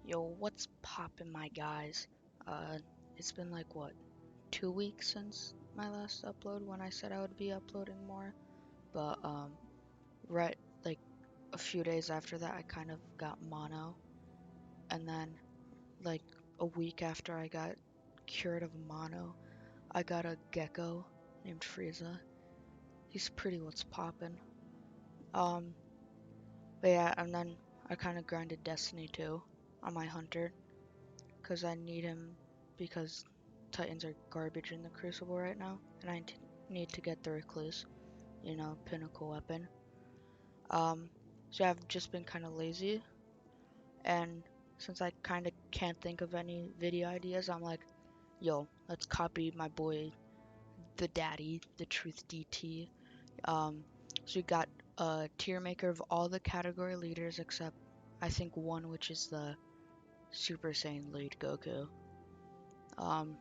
Yo, what's poppin', my guys? Uh, it's been like what, 2 weeks since my last upload when I said I would be uploading more. But right, like a few days after that, I kind of got mono, and then like a week after I got cured of mono, I got a gecko named Frieza. He's pretty what's poppin'. Um, but yeah, and then I kind of grinded Destiny 2 on my hunter, because I need him because Titans are garbage in the Crucible right now, and I need to get the Recluse, pinnacle weapon. So yeah, I've just been kind of lazy, and since I kind of can't think of any video ideas, I'm like, yo, let's copy my boy, the daddy, the Truth DT. So we got a tier maker of all the category leaders except I think one, which is the Super Saiyan lead Goku. Um,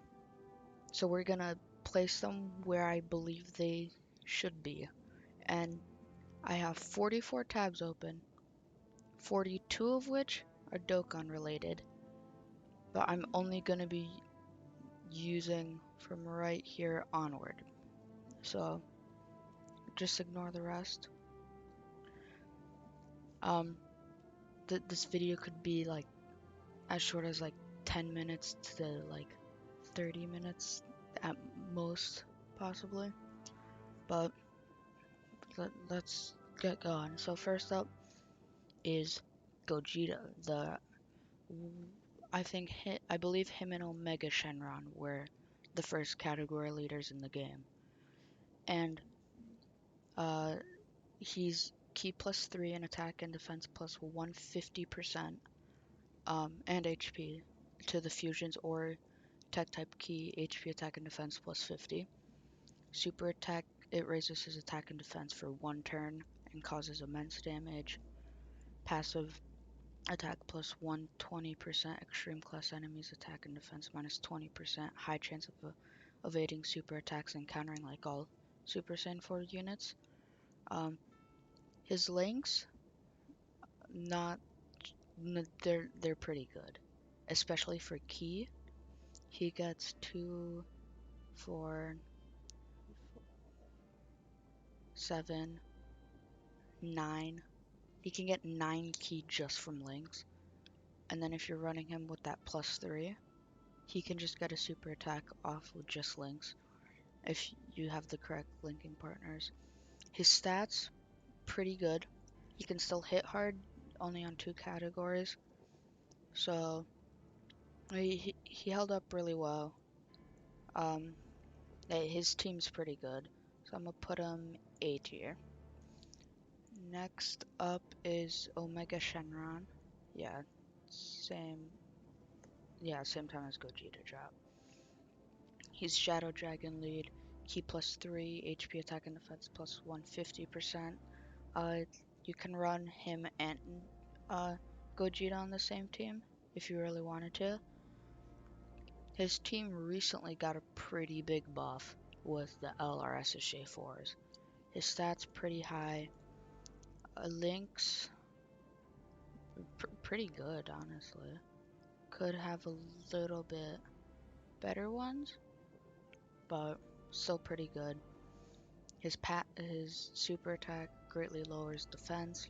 So we're gonna place them where I believe they should be. And I have 44 tabs open, 42 of which are Dokkan related. But I'm only gonna be using from right here onward. So just ignore the rest. Um, this video could be like as short as like 10 minutes to like 30 minutes at most, possibly. But let's get going. So first up is Gogeta. I believe him and Omega Shenron were the first category leaders in the game, and uh, he's Ki +3 in attack and defense plus 150%, and HP to the fusions or tech type Ki HP attack and defense plus 50. Super attack, it raises his attack and defense for 1 turn and causes immense damage. Passive attack plus 120%, extreme class enemies attack and defense minus 20%, high chance of evading super attacks and countering like all Super Saiyan 4 units. His links, not, they're pretty good, especially for Ki. He gets 2, 4, 7, 9. He can get 9 Ki just from links, and then if you're running him with that +3, he can just get a super attack off with just links if you have the correct linking partners. His stats, pretty good. He can still hit hard, only on 2 categories. So he held up really well. His team's pretty good. So I'm gonna put him A tier. Next up is Omega Shenron. Yeah, same. Yeah, same time as Gogeta drop. He's Shadow Dragon lead. Ki +3, HP attack and defense plus 150%. You can run him and Gogeta on the same team if you really wanted to. His team recently got a pretty big buff with the LRSSJ4s. His stats pretty high. Links pretty good, honestly. Could have a little bit better ones, but still pretty good. His super attack greatly lowers defense.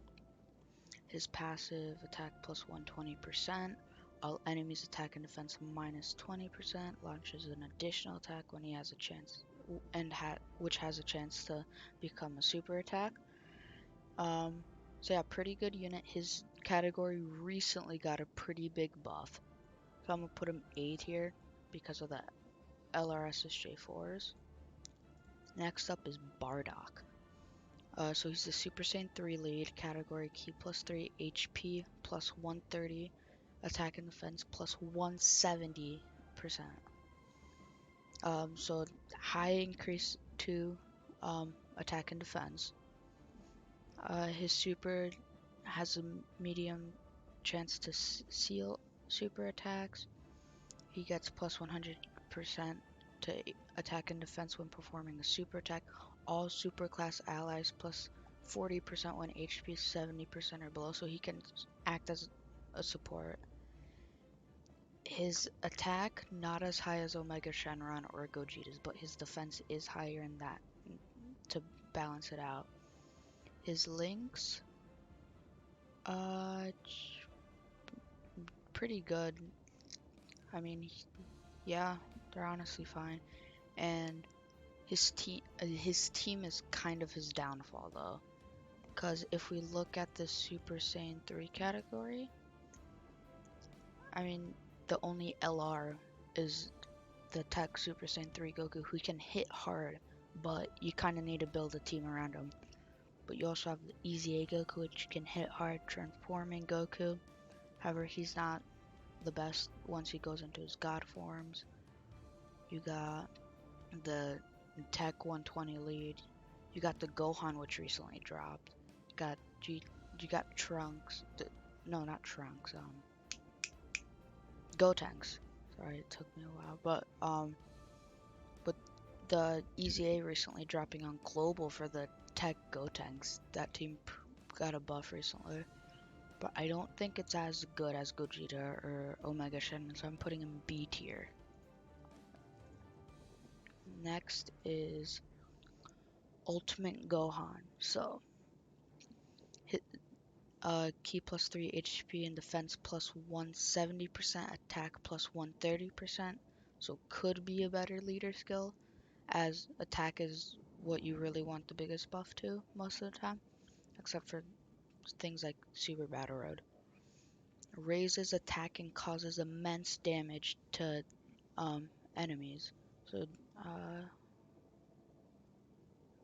His passive attack plus 120%. All enemies attack and defense minus 20%. Launches an additional attack when he has a chance, which has a chance to become a super attack. So yeah, pretty good unit. His category recently got a pretty big buff, so I'm gonna put him A tier because of the LRSSJ4s. Next up is Bardock. So he's the Super Saiyan 3 lead, category Ki +3, HP plus 130, attack and defense plus 170%. So high increase to attack and defense. His super has a medium chance to seal super attacks. He gets plus 100% to attack and defense when performing a super attack. All super class allies plus 40% when HP 70% or below, so he can act as a support. His attack not as high as Omega Shenron or Gogeta's, but his defense is higher in that to balance it out. His links, uh, pretty good. I mean, yeah, they're honestly fine. And his team is kind of his downfall though, because if we look at the Super Saiyan 3 category, I mean, the only LR is the Tech Super Saiyan 3 Goku, who can hit hard, but you kind of need to build a team around him. But you also have the Easy A Goku, which can hit hard, transforming Goku. However, he's not the best once he goes into his God forms. You got the Tech 120 lead. You got the Gohan, which recently dropped. You got Trunks. No, not Trunks. Gotenks. Sorry, it took me a while, but the Easy A recently dropping on global for the Tech Gotenks. That team got a buff recently, but I don't think it's as good as Gogeta or Omega Shenron, so I'm putting him B tier. Next is Ultimate Gohan. So, Ki plus 3 HP and defense plus 170%, attack plus 130%. So could be a better leader skill, as attack is what you really want the biggest buff to most of the time, except for things like Super Battle Road. Raises attack and causes immense damage to enemies. So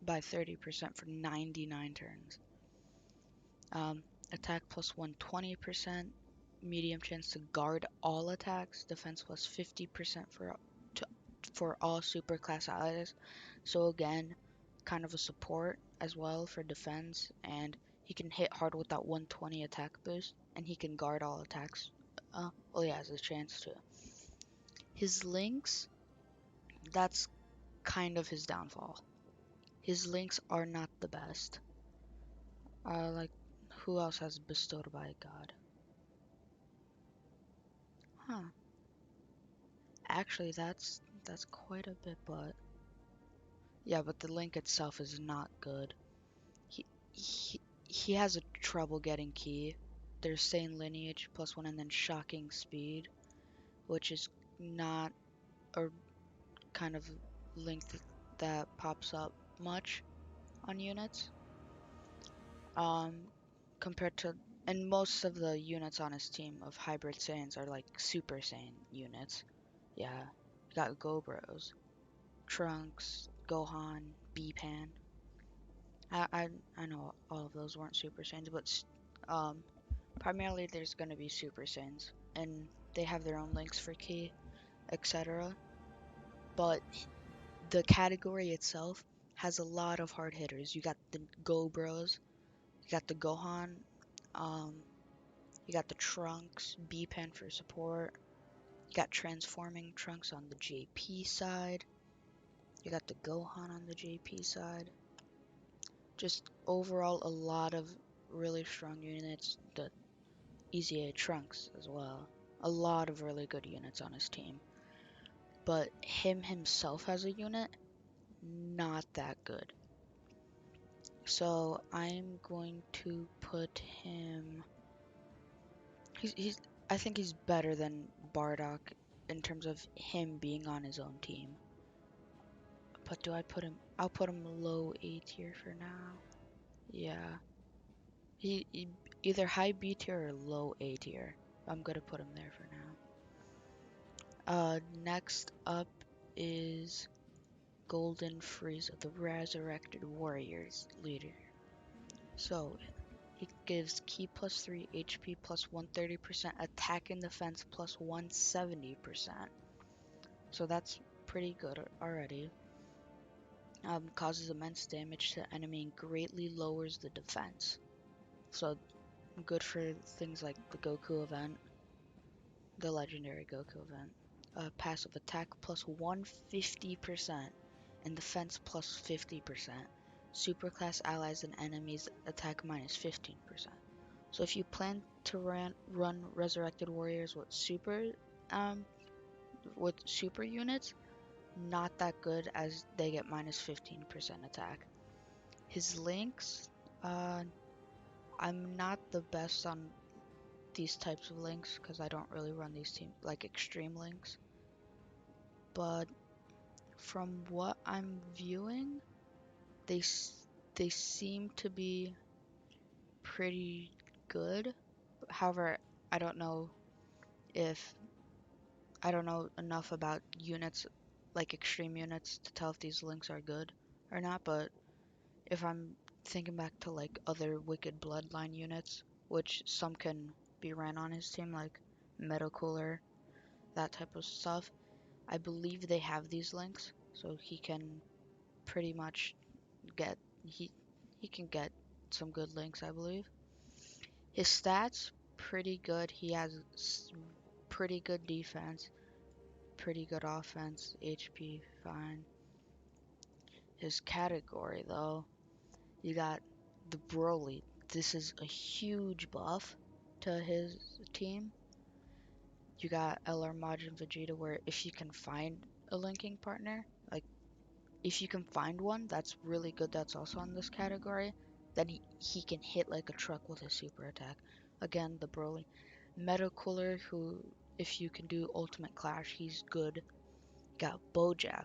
by 30% for 99 turns. Attack plus 120%, medium chance to guard all attacks, defense plus 50% for all super class allies. So again, kind of a support as well for defense, and he can hit hard with that 120 attack boost, and he can guard all attacks. Well, he has a chance to. His links, that's kind of his downfall. His links are not the best. Like, who else has bestowed by God? Huh. Actually, that's quite a bit, but yeah, but the link itself is not good. He he has a trouble getting ki. There's Saiyan lineage plus one and then shocking speed, which is not a kind of link that pops up much on units. Um, compared to, and most of the units on his team of hybrid Saiyans are like Super Saiyan units. Yeah, you got Gobros, Trunks, Gohan, B-Pan. I know all of those weren't Super Saiyans, but primarily there's gonna be Super Saiyans, and they have their own links for ki, etc. But the category itself has a lot of hard hitters. You got the Go Bros, you got the Gohan, um, you got the Trunks, B-Pen for support, you got transforming Trunks on the JP side, you got the Gohan on the JP side. Just overall a lot of really strong units. The Easy A Trunks as well. A lot of really good units on his team. But him himself as a unit, not that good. So I'm going to put him. I think he's better than Bardock in terms of him being on his own team. But do I put him? I'll put him low A tier for now. Yeah. He either high B tier or low A tier. I'm gonna put him there for now. Next up is Golden Frieza, the Resurrected Warriors leader. So he gives Ki plus 3, HP plus 130%, attack and defense plus 170%. So that's pretty good already. Causes immense damage to enemy and greatly lowers the defense. So good for things like the Goku event, the legendary Goku event. Passive attack plus 150% and defense plus 50%. Superclass allies and enemies attack minus 15%. So if you plan to run Resurrected Warriors with Super um, with super units, not that good as they get minus 15% attack. His links, uh, I'm not the best on these types of links because I don't really run these teams like extreme links. But from what I'm viewing, they they seem to be pretty good. However, I don't know if I don't know enough about units, like extreme units, to tell if these links are good or not. But if I'm thinking back to like other Wicked Bloodline units, which some can be ran on his team, like Metal Cooler, that type of stuff, I believe they have these links, so he can pretty much get he he can get some good links, I believe. His stats pretty good. He has pretty good defense, pretty good offense, HP fine. His category though, you got the Broly. This is a huge buff to his team. You got LR Majin Vegeta where if you can find a linking partner, like if you can find one that's really good that's also on this category, then he can hit like a truck with his super attack. Again, the Broly. Meta Cooler, who if you can do Ultimate Clash, he's good. Got Bojack.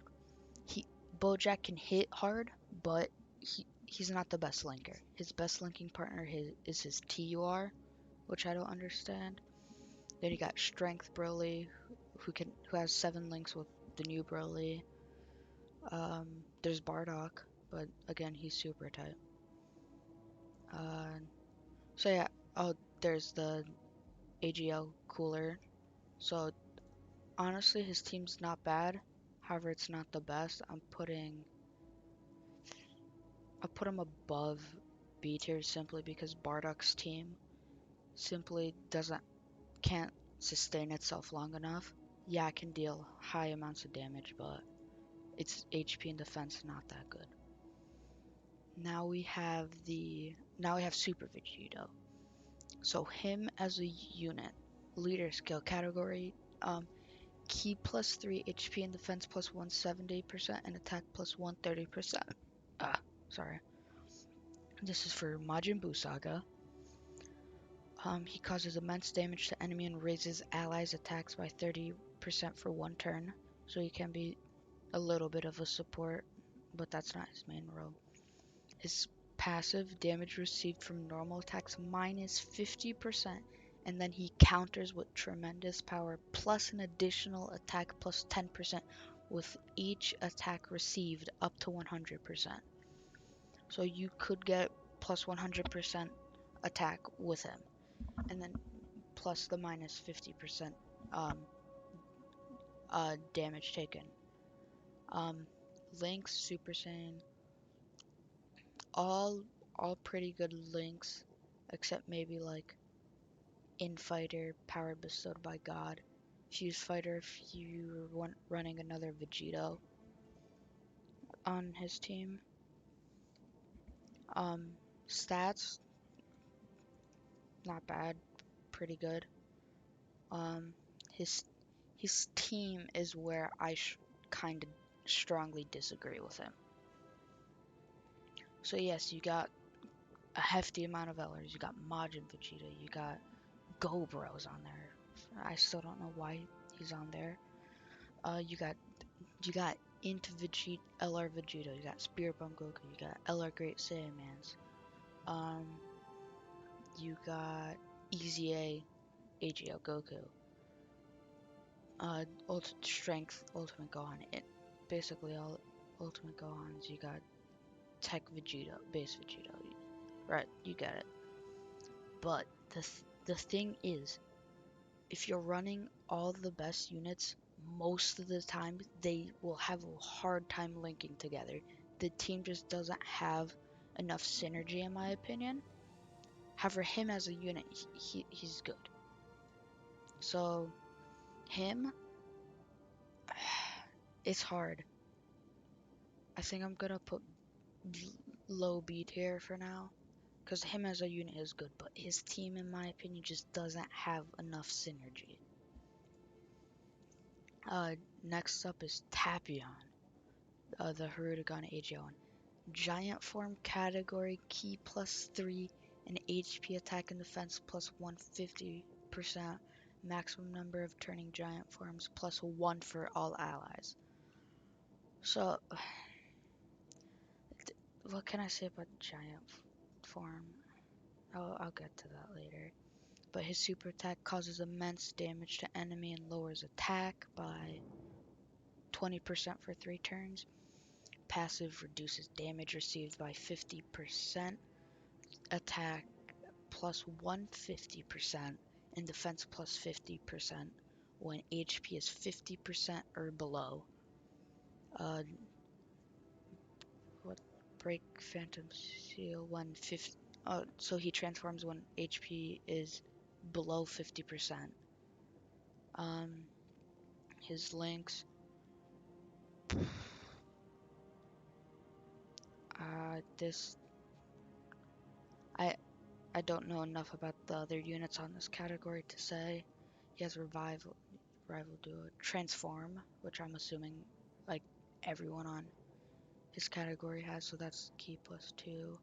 He Bojack can hit hard, but he's not the best linker. His best linking partner is his TUR, which I don't understand. Then you got Strength Broly, who has 7 links with the new Broly. There's Bardock, but again he's super tight. Uh, so yeah. Oh, there's the AGL Cooler. So honestly, his team's not bad. However, it's not the best. I'll put him above B tier simply because Bardock's team simply can't sustain itself long enough. Yeah, it can deal high amounts of damage, but its HP and defense not that good. Now we have Super Vegito. So him as a unit, leader skill category, Ki plus 3 HP and defense plus 170% and attack plus 130%. Sorry. This is for Majin Buu Saga. He causes immense damage to enemy and raises allies' attacks by 30% for one turn, so he can be a little bit of a support, but that's not his main role. His passive, damage received from normal attacks minus 50%, and then he counters with tremendous power plus an additional attack plus 10% with each attack received up to 100%. So you could get plus 100% attack with him, and then plus the minus 50% um, damage taken. Links, Super Saiyan, all all pretty good links, except maybe like Infighter, Power Bestowed by God, Fuse Fighter if you were running another Vegito on his team. Stats, not bad, pretty good. Um, his his team is where I kind of strongly disagree with him. So yes, you got a hefty amount of LRs. You got Majin Vegeta. You got Go Bros on there. I still don't know why he's on there. You got Int Vegeta, LR Vegeta. You got Spirit Bomb Goku. You got LR Great Saiyamans. Um, you got Easy A, AGL Goku. Strength Ultimate Gohan. Basically all Ultimate Gohans. You got Tech Vegeta, Base Vegeta. Right, you get it. But the thing is, if you're running all the best units, most of the time they will have a hard time linking together. The team just doesn't have enough synergy, in my opinion. However, him as a unit, he's good. So him, it's hard. I think I'm gonna put low B tier for now, because him as a unit is good, but his team, in my opinion, just doesn't have enough synergy. Next up is Tapion, the Hirudegan AGL1. Giant form category, key +3, and HP attack and defense +150%. Maximum number of turning giant forms +1 for all allies. So, what can I say about giant form? I'll get to that later. But his super attack causes immense damage to enemy and lowers attack by 20% for 3 turns. Passive reduces damage received by 50%. Attack plus 150% and defense plus 50% when HP is 50% or below. What break Phantom Seal when 50? So he transforms when HP is below 50%. His links. This I don't know enough about the other units on this category to say. He has rival duo, transform, which I'm assuming like everyone on his category has, so that's key +2.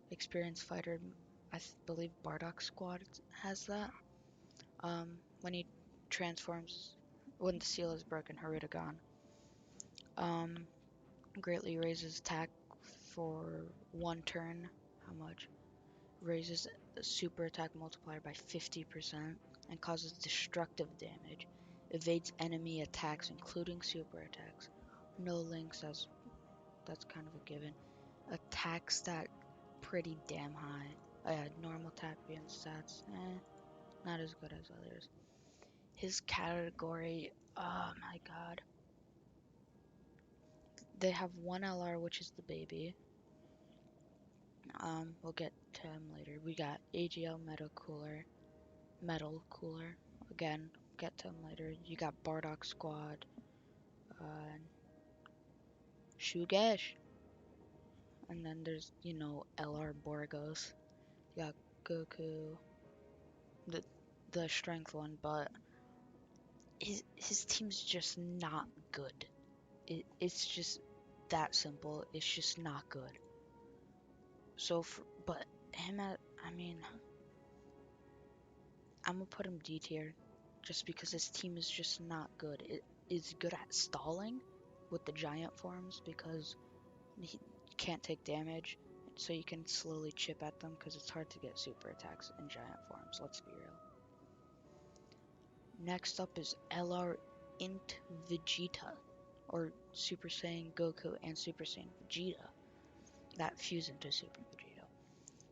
Experienced fighter, I believe Bardock squad has that. When he transforms, when the seal is broken, Hirudegan. Greatly raises attack for 1 turn. How much? Raises the super attack multiplier by 50% and causes destructive damage. Evades enemy attacks, including super attacks. No links, that's kind of a given. Attack stat pretty damn high. Normal Tapion stats, not as good as others. His category, oh my god. They have 1 LR, which is the baby. We'll get to him later. We got AGL Metal Cooler. Again, get to him later. You got Bardock Squad, Shugesh, and then there's, LR Borgos. You got Goku, the strength one, but his team's just not good. It's just that simple. It's just not good. So, but him I'm gonna put him D tier, just because his team is just not good. It is good at stalling with the giant forms because he can't take damage, so you can slowly chip at them because it's hard to get super attacks in giant forms. Let's be real. Next up is LR Int Vegeta, or Super Saiyan Goku and Super Saiyan Vegeta that fuse into Super Vegeta.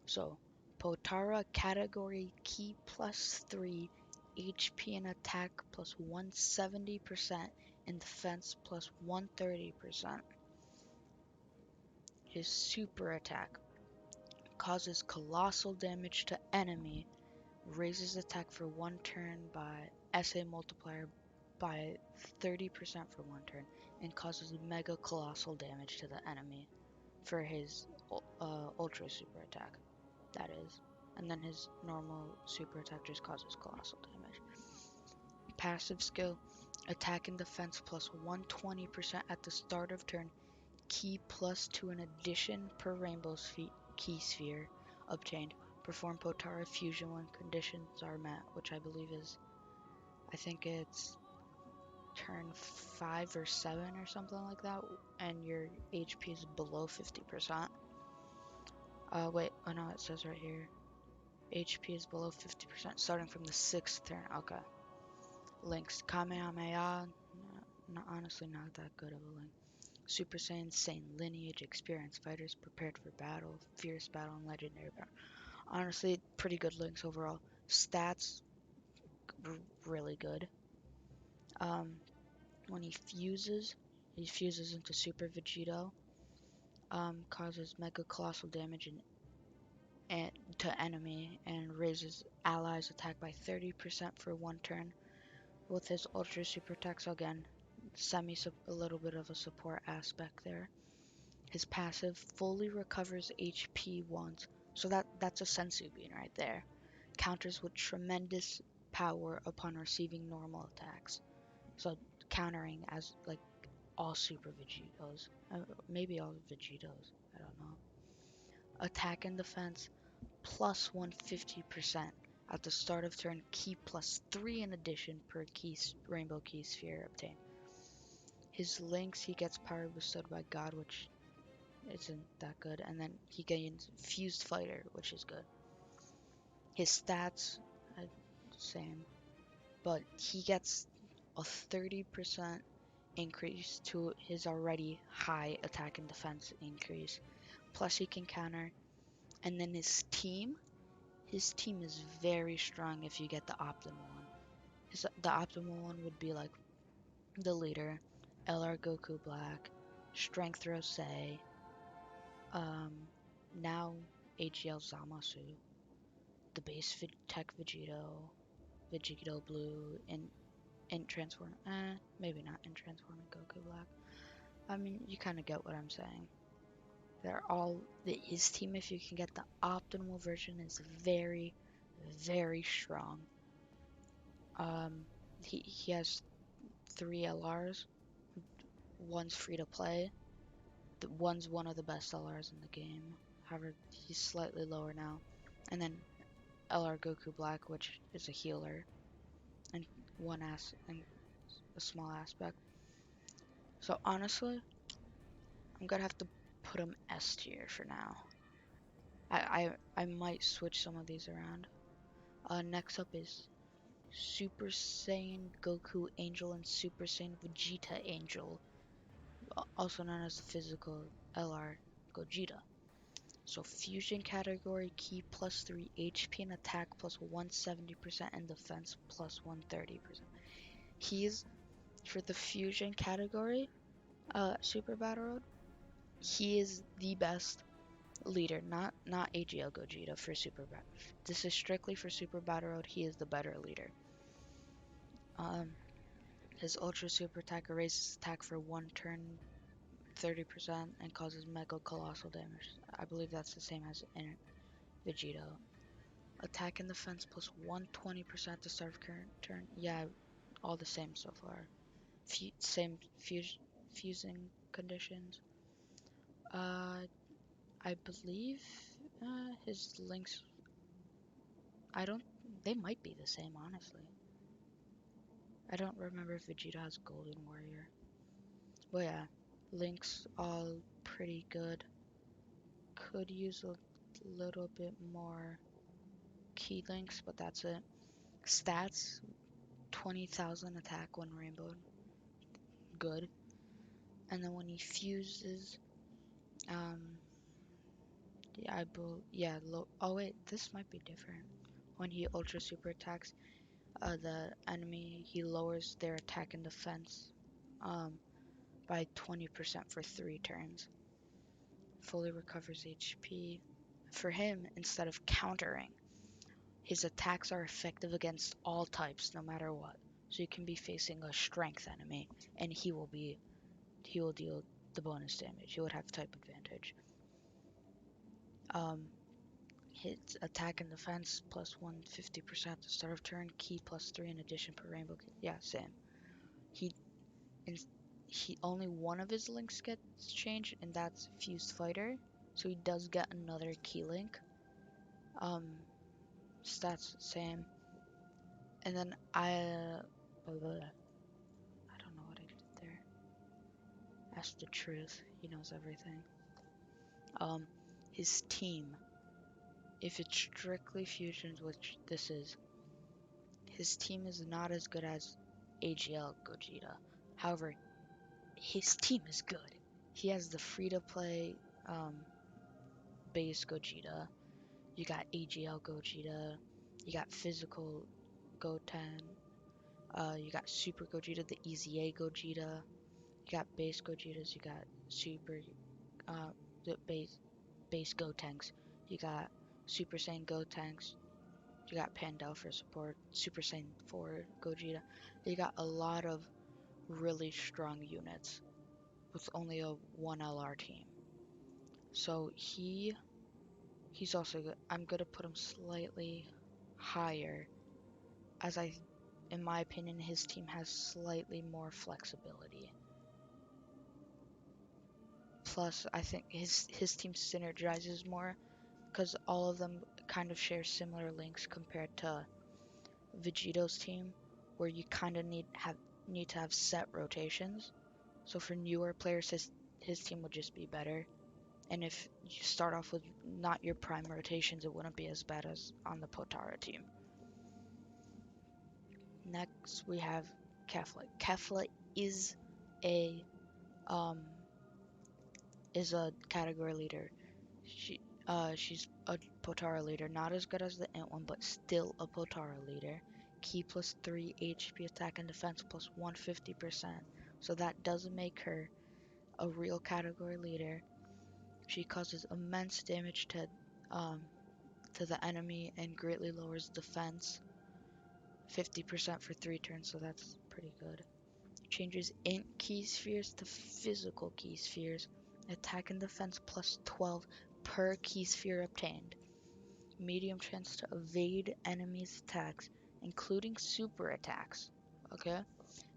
So, Potara category key +3, HP and attack plus 170%, and defense plus 130%. His super attack causes colossal damage to enemy, raises attack for 1 turn by SA multiplier by 30% for 1 turn, and causes mega colossal damage to the enemy for his ultra super attack. That is. And then his normal super attack just causes colossal damage. Passive skill, attack and defense plus 120% at the start of turn, key +2 an addition per rainbow key sphere obtained. Perform Potara fusion when conditions are met, which I think it's turn 5 or 7 or something like that, and your HP is below 50%. Wait, oh no, it says right here, HP is below 50%, starting from the 6th turn. Okay. Links, Kamehameha, honestly not that good of a link. Super Saiyan, Saiyan Lineage, Experienced Fighters, Prepared for Battle, Fierce Battle, and Legendary Battle. Honestly, pretty good links overall. Stats, really good. When he fuses into Super Vegito, causes mega colossal damage and to enemy, and raises allies attack by 30% for 1 turn. With his ultra super attacks, again, a little bit of a support aspect there. His passive fully recovers HP once, so that's a sensu bean right there. Counters with tremendous power upon receiving normal attacks. So countering as like all Super Vegetos, maybe all Vegetos. I don't know. Attack and defense plus 150% at the start of turn. Key plus 3 in addition per key rainbow key sphere obtained. His links, he gets power bestowed by God, which isn't that good, and then he gains Fused Fighter, which is good. His stats, same, but he gets a 30% increase to his already high attack and defense increase. Plus he can counter, and then his team is very strong if you get the optimal one. The optimal one would be like the leader, LR Goku Black, Strength Rosé, now AGL Zamasu, the base Tech Vegito, Vegito Blue, and Transform. Maybe not in Transforming Goku Black. I mean, you kind of get what I'm saying. They're all his team. If you can get the optimal version, is very, very strong. He has 3 LRs. One's free to play. One's one of the best LRs in the game. However, he's slightly lower now. And then LR Goku Black, which is a healer, and and a small aspect. So honestly, I'm gonna have to put him S tier for now. I might switch some of these around. Next up is Super Saiyan Goku Angel and Super Saiyan Vegeta Angel, also known as the physical LR Gogeta. So fusion category, key plus 3 HP and attack plus 170% and defense plus 130%. He's for the fusion category, Super Battle Road. He is the best leader, not AGL Gogeta for Super Battle. This is strictly for Super Battle Road. He is the better leader. His Ultra Super attack raises attack for 1 turn 30% and causes Mega Colossal damage. I believe that's the same as in Vegito. Attack and defense plus 120% to start of current turn. Yeah, all the same so far. Same fusing conditions. I believe his links. I don't. They might be the same, honestly. I don't remember if Vegeta has Golden Warrior. But yeah, links all pretty good. Could use a little bit more key links, but that's it. Stats: 20,000 attack when rainbowed. Good. And then when he fuses, low. Oh wait, this might be different. When he ultra super attacks the enemy, he lowers their attack and defense by 20% for 3 turns. Fully recovers HP. For him, instead of countering, his attacks are effective against all types, no matter what. So you can be facing a strength enemy, and he will deal the bonus damage. He would have type advantage. His attack and defense plus 150% to start of turn. Key plus 3 in addition per rainbow. Yeah, same. He only one of his links gets changed, and that's Fused Fighter. So he does get another key link. Stats same. And then I don't know what I did there. That's the truth. He knows everything. His team. If it's strictly fusions, which this is, his team is not as good as AGL Gogeta. However, his team is good. He has the free-to-play base Gogeta. You got AGL Gogeta. You got physical Goten. You got Super Gogeta, the EZA Gogeta. You got base Gogetas. You got Super the base Gotenks. You got Super Saiyan Gotenks. You got Pandel for support. Super Saiyan 4 Gogeta. You got a lot of really strong units with only a 1 LR team. So he's also good. I'm gonna put him slightly higher, as I in my opinion, his team has slightly more flexibility. Plus, I think his team synergizes more because all of them kind of share similar links compared to Vegito's team, where you kind of need to have set rotations. So for newer players, his team would just be better. And if you start off with not your prime rotations, it wouldn't be as bad as on the Potara team. Next, we have Kefla. Kefla is a um category leader. She's a Potara leader, not as good as the Int one, but still a Potara leader. Ki plus 3 HP attack and defense plus 150%. So that does make her a real category leader. She causes immense damage to the enemy and greatly lowers defense 50% for 3 turns, so that's pretty good. Changes int key spheres to physical key spheres. Attack and defense plus 12 per key sphere obtained. Medium chance to evade enemies' attacks, including super attacks. Okay?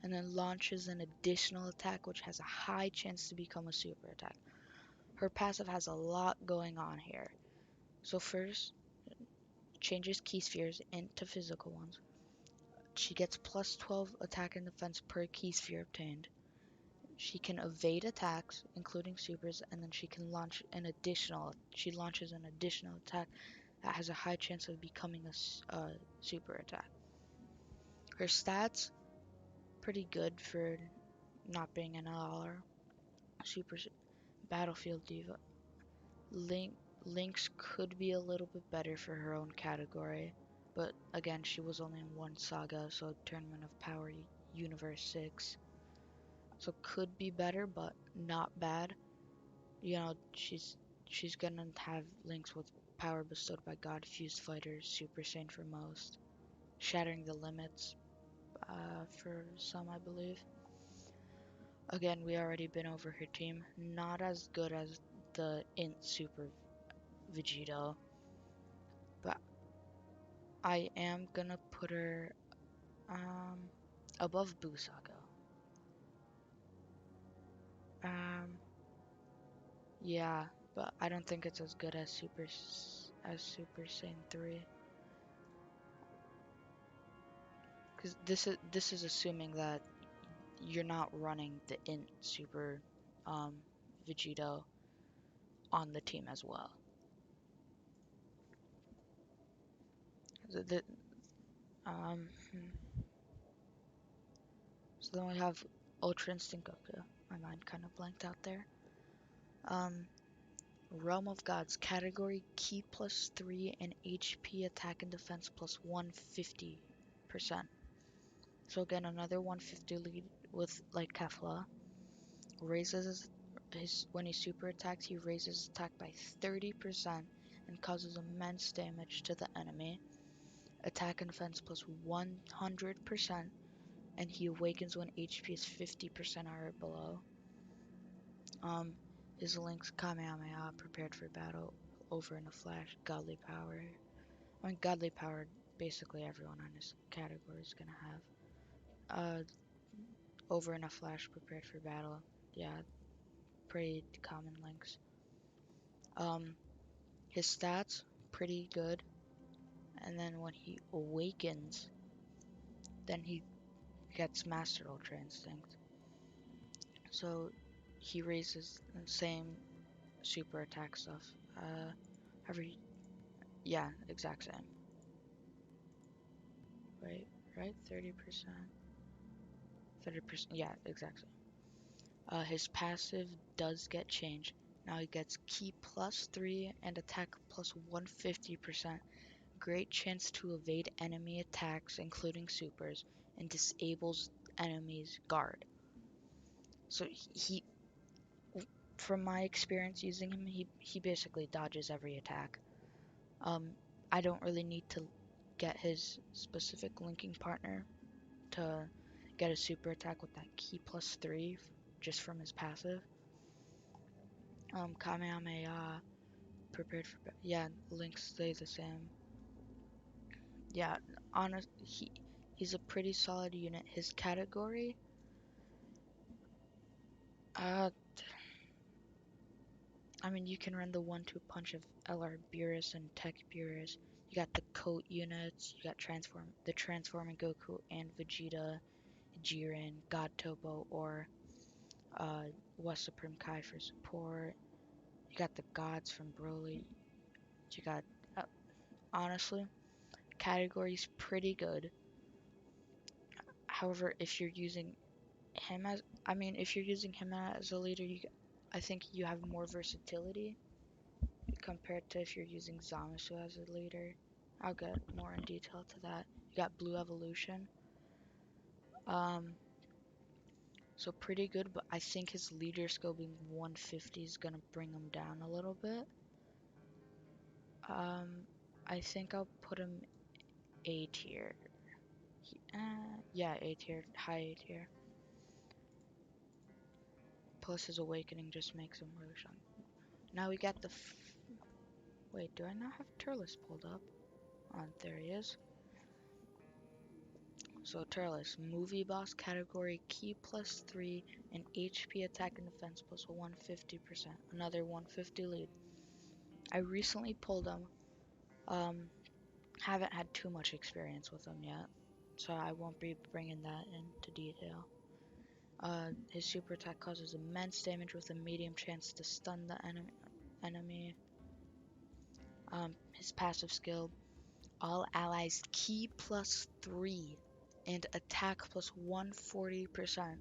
And then launches an additional attack which has a high chance to become a super attack. Her passive has a lot going on here. So first, changes key spheres into physical ones. She gets plus 12 attack and defense per key sphere obtained. She can evade attacks, including supers, and then she launches an additional attack that has a high chance of becoming a super attack. Her stats, pretty good for not being an LR. Super Battlefield Diva. Lynx could be a little bit better for her own category, but again, she was only in one saga, so Tournament of Power Universe 6. So could be better, but not bad. You know, she's gonna have Lynx with power bestowed by God, fused fighters, Super Saiyan for most, shattering the limits for some, I believe. Again, we already been over her team. Not as good as the Int Super Vegito, but I am gonna put her above Busako. Yeah, but I don't think it's as good as Super Saiyan 3. Because this is assuming that you're not running the Int Super Vegito on the team as well. The, um, hmm. So then we have Ultra Instinct Goku. My mind kind of blanked out there. Realm of Gods category Ki plus 3 and HP attack and defense plus 150%. So again, another 150 lead with like Kefla. Raises when he super attacks, he raises his attack by 30% and causes immense damage to the enemy. Attack and defense plus 100%, and he awakens when HP is 50% or below. His links Kamehameha, prepared for battle, over in a flash, godly power. I mean, godly power, basically everyone on this category is gonna have. Over in a flash, prepared for battle. Yeah, pretty common links. His stats, pretty good. And then when he awakens, then he gets Master Ultra Instinct. So he raises the same super attack stuff. Yeah, exact same. Right, right, 30%. 30%, yeah, exact same. His passive does get changed. Now he gets Ki plus 3 and attack plus 150%. Great chance to evade enemy attacks, including supers, and disables enemy's guard. So he from my experience using him, he basically dodges every attack. I don't really need to get his specific linking partner to get a super attack with that Ki plus 3 just from his passive. Kamehameha, prepared for yeah, links stay the same. Yeah, honest He's a pretty solid unit. His category, uh, I mean, you can run the 1-2 punch of LR Beerus and Tech Beerus. You got the coat units. You got the transforming Goku and Vegeta, Jiren, God Topo, or West Supreme Kai for support. You got the gods from Broly. You got, uh, honestly, category's pretty good. However, if you're using if you're using him as a leader, I think you have more versatility compared to if you're using Zamasu as a leader. I'll get more in detail to that. You got Blue Evolution. Um, so pretty good, but I think his leader skill being 150 is gonna bring him down a little bit. I think I'll put him A tier. Yeah, A tier, high A tier. Plus his awakening just makes him really strong. Now we got the. Wait, do I not have Turles pulled up? On there he is. So Turles, movie boss category, key plus 3, and HP attack and defense plus 150%. Another 150 lead. I recently pulled him. Haven't had too much experience with him yet, so I won't be bringing that into detail. His super attack causes immense damage with a medium chance to stun the enemy. His passive skill, all allies key plus 3 and attack plus 140%.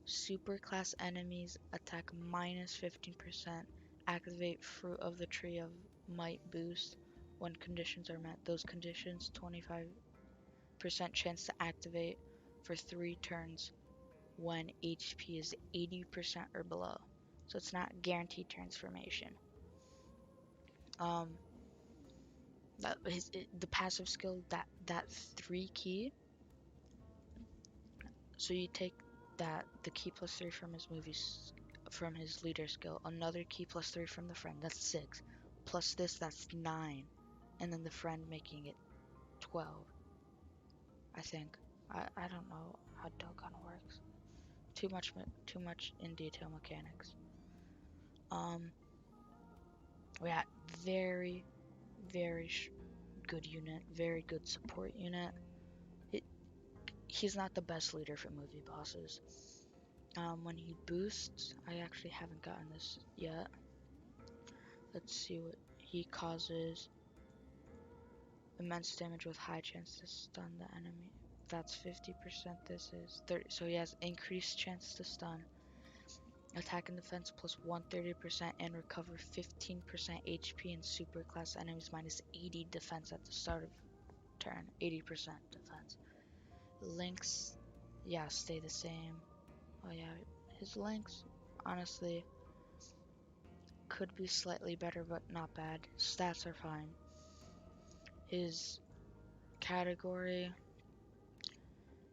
Superclass enemies attack minus 15%. Activate Fruit of the Tree of Might boost when conditions are met. Those conditions, 25% chance to activate for 3 turns when HP is 80% or below. So it's not guaranteed transformation. The passive skill, that 3 key. So you take the key plus 3 from from his leader skill, another key plus 3 from the friend, that's 6. Plus this, that's 9. And then the friend making it 12. I think. I don't know how Dokkan works. Too much in detail mechanics. Yeah, very, very good unit, very good support unit. He's not the best leader for movie bosses. When he boosts, I actually haven't gotten this yet. Let's see what he causes. Immense damage with high chance to stun the enemy. That's 50%. This is 30. So he has increased chance to stun. Attack and defense plus 130% and recover 15% HP in superclass enemies minus 80 defense at the start of turn. 80% defense. Links, yeah, stay the same. Oh yeah, his links, honestly, could be slightly better, but not bad. Stats are fine. His category,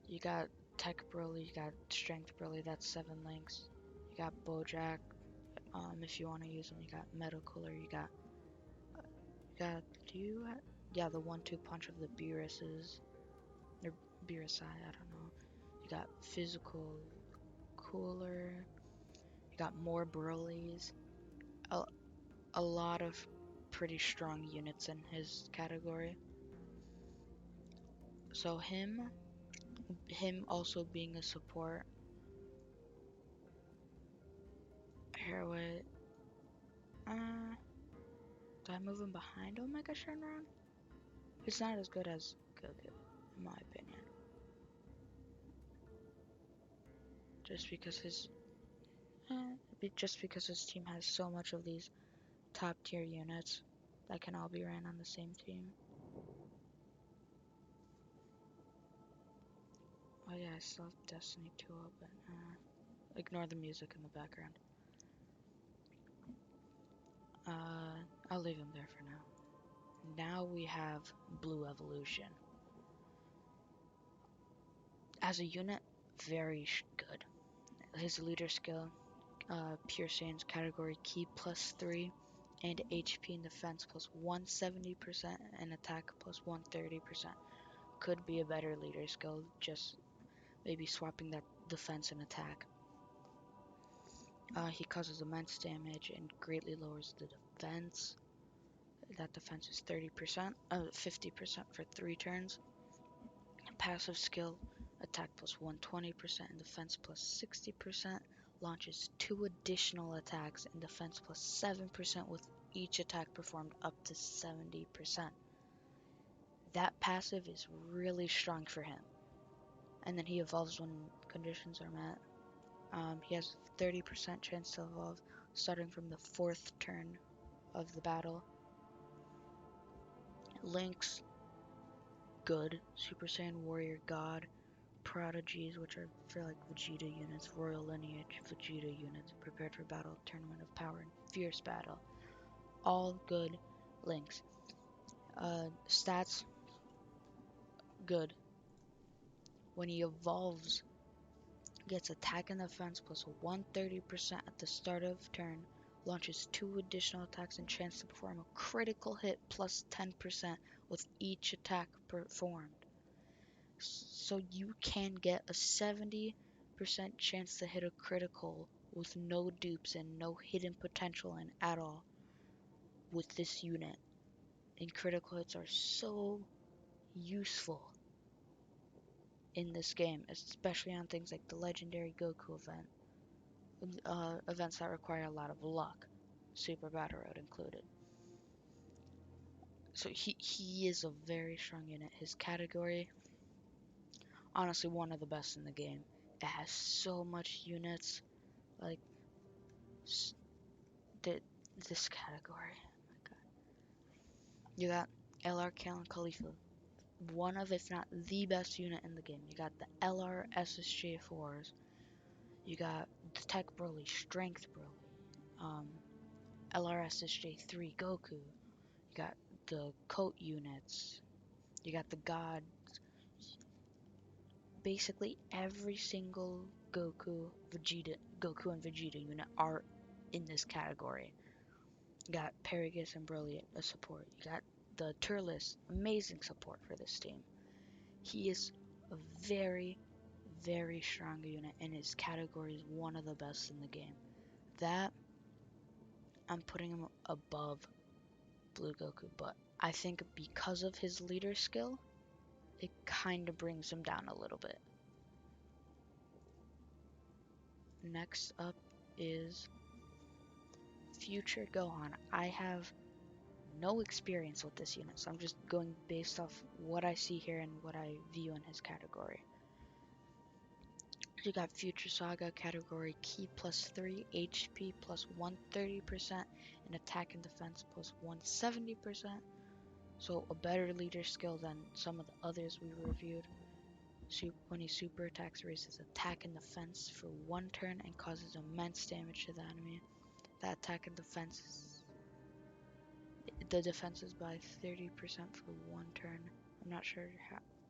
you got Tech Broly, you got Strength Broly, that's 7 links. You got Bojack, if you want to use them. You got Metal Cooler, yeah, the 1-2 punch of the Beeruses, or Beerusai, I don't know. You got Physical Cooler, you got more Broly's. A lot of pretty strong units in his category. So him also being a support. Here, wait. Do I move him behind Omega Shenron? It's not as good as Goku, in my opinion. Just because his team has so much of these top tier units that can all be ran on the same team. Oh yeah, I still have Destiny 2 open. Ignore the music in the background. I'll leave him there for now. Now we have Blue Evolution. As a unit, very good. His leader skill, Pure Saiyan's category key plus 3, and HP and defense plus 170% and attack plus 130%. could be a better leader skill, just maybe swapping that defense and attack. He causes immense damage and greatly lowers the defense. That defense is 50% for 3 turns. Passive skill, attack plus 120% and defense plus 60%. Launches 2 additional attacks and defense plus 7% with each attack performed up to 70%. That passive is really strong for him. And then he evolves when conditions are met. He has a 30% chance to evolve starting from the 4th turn of the battle. Links, good. Super Saiyan Warrior God. Prodigies, which are for like Vegeta units. Royal Lineage Vegeta units. Prepared for battle. Tournament of Power and Fierce Battle. All good links. Stats, good. When he evolves, gets attack and defense plus 130% at the start of turn, launches 2 additional attacks and chance to perform a critical hit plus 10% with each attack performed. So you can get a 70% chance to hit a critical with no dupes and no hidden potential in at all with this unit. And critical hits are so useful in this game, especially on things like the legendary Goku event. Events that require a lot of luck, Super Battle Road included. So he is a very strong unit. His category, honestly, one of the best in the game. It has so much units, like this category. Oh my God. You got LR Kalen Khalifa, one of, if not the best unit in the game. You got the LR SSJ4s. You got the Tech Broly, Strength Broly, LRSSJ3 Goku. You got the Coat units. You got the God. Basically, every single Goku and Vegeta unit are in this category. You got Paragus and Broly as support. You got the Turles, amazing support for this team. He is a very, very strong unit, and his category is one of the best in the game. That, I'm putting him above Blue Goku, but I think because of his leader skill, it kind of brings him down a little bit. Next up is Future Gohan. I have no experience with this unit, so I'm just going based off what I see here and what I view in his category. You got Future Saga category, Ki plus 3, HP plus 130%, and attack and defense plus 170%. So a better leader skill than some of the others we reviewed. When he super attacks, raises attack and defense for 1 turn and causes immense damage to the enemy. That attack and defense the defense is by 30% for 1 turn. I'm not sure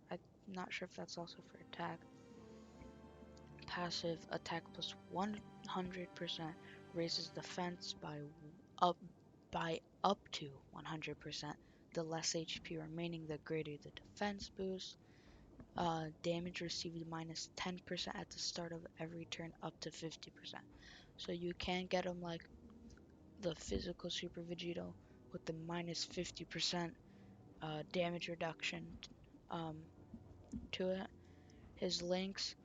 if that's also for attack. Passive attack plus 100% raises defense by up to 100%. The less HP remaining, the greater the defense boost. Damage received minus 10% at the start of every turn up to 50%. So you can get him like the physical Super Vegito with the minus 50% damage reduction to it. His links,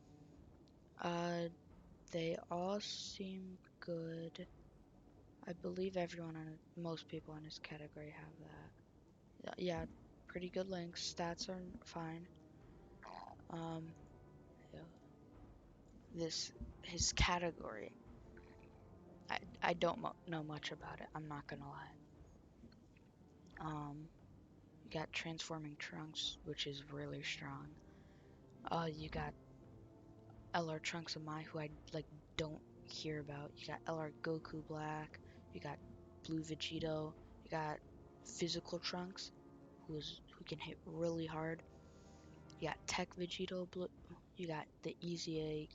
they all seem good. I believe most people in his category have that. Yeah, pretty good links. Stats are fine. Yeah. His category, I don't know much about it. I'm not gonna lie. You got Transforming Trunks, which is really strong. You got LR Trunks of Mai, who I don't hear about. You got LR Goku Black. You got Blue Vegito. You got Physical Trunks, who can hit really hard. You got Tech Vegito Blue. You got the Easy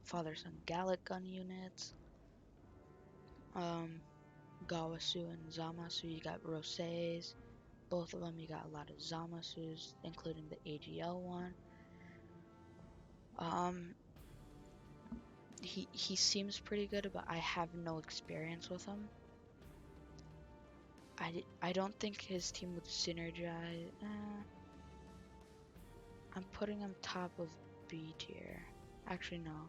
Father Son Gallic Gun units. Gawasu and Zamasu. You got Rosei's. both of them. You got a lot of Zamasus, including the AGL one. He seems pretty good, but I have no experience with him. I don't think his team would synergize. I'm putting him top of B tier. Actually, no.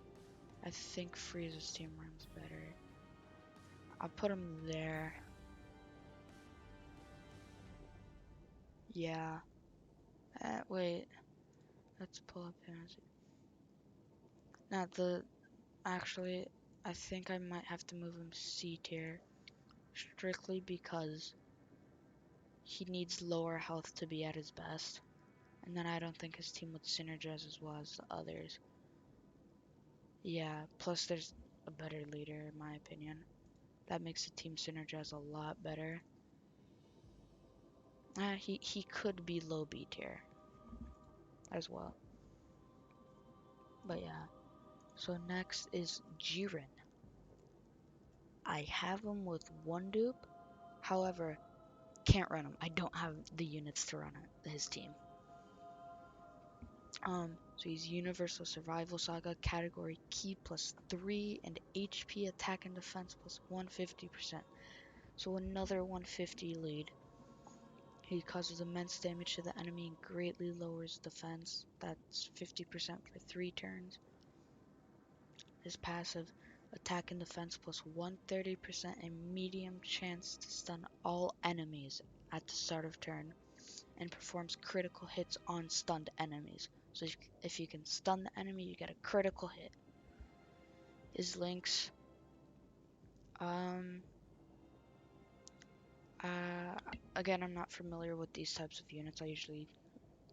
I think Frieza's team runs better. I'll put him there. Yeah. Wait. Let's pull up his. Now actually, I think I might have to move him C tier, strictly because he needs lower health to be at his best. And then I don't think his team would synergize as well as the others. Yeah, plus there's a better leader in my opinion. That makes the team synergize a lot better. He could be low B tier as well. But yeah. So next is Jiren. I have him with one dupe. However, can't run him. I don't have the units to run his team. So he's Universal Survival Saga, category Ki +3, and HP attack and defense plus 150%. So another 150 lead. He causes immense damage to the enemy and greatly lowers defense. That's 50% for 3 turns. His passive, attack and defense plus 130% and medium chance to stun all enemies at the start of turn, and performs critical hits on stunned enemies. So if you can stun the enemy, you get a critical hit. His links, again, I'm not familiar with these types of units. I usually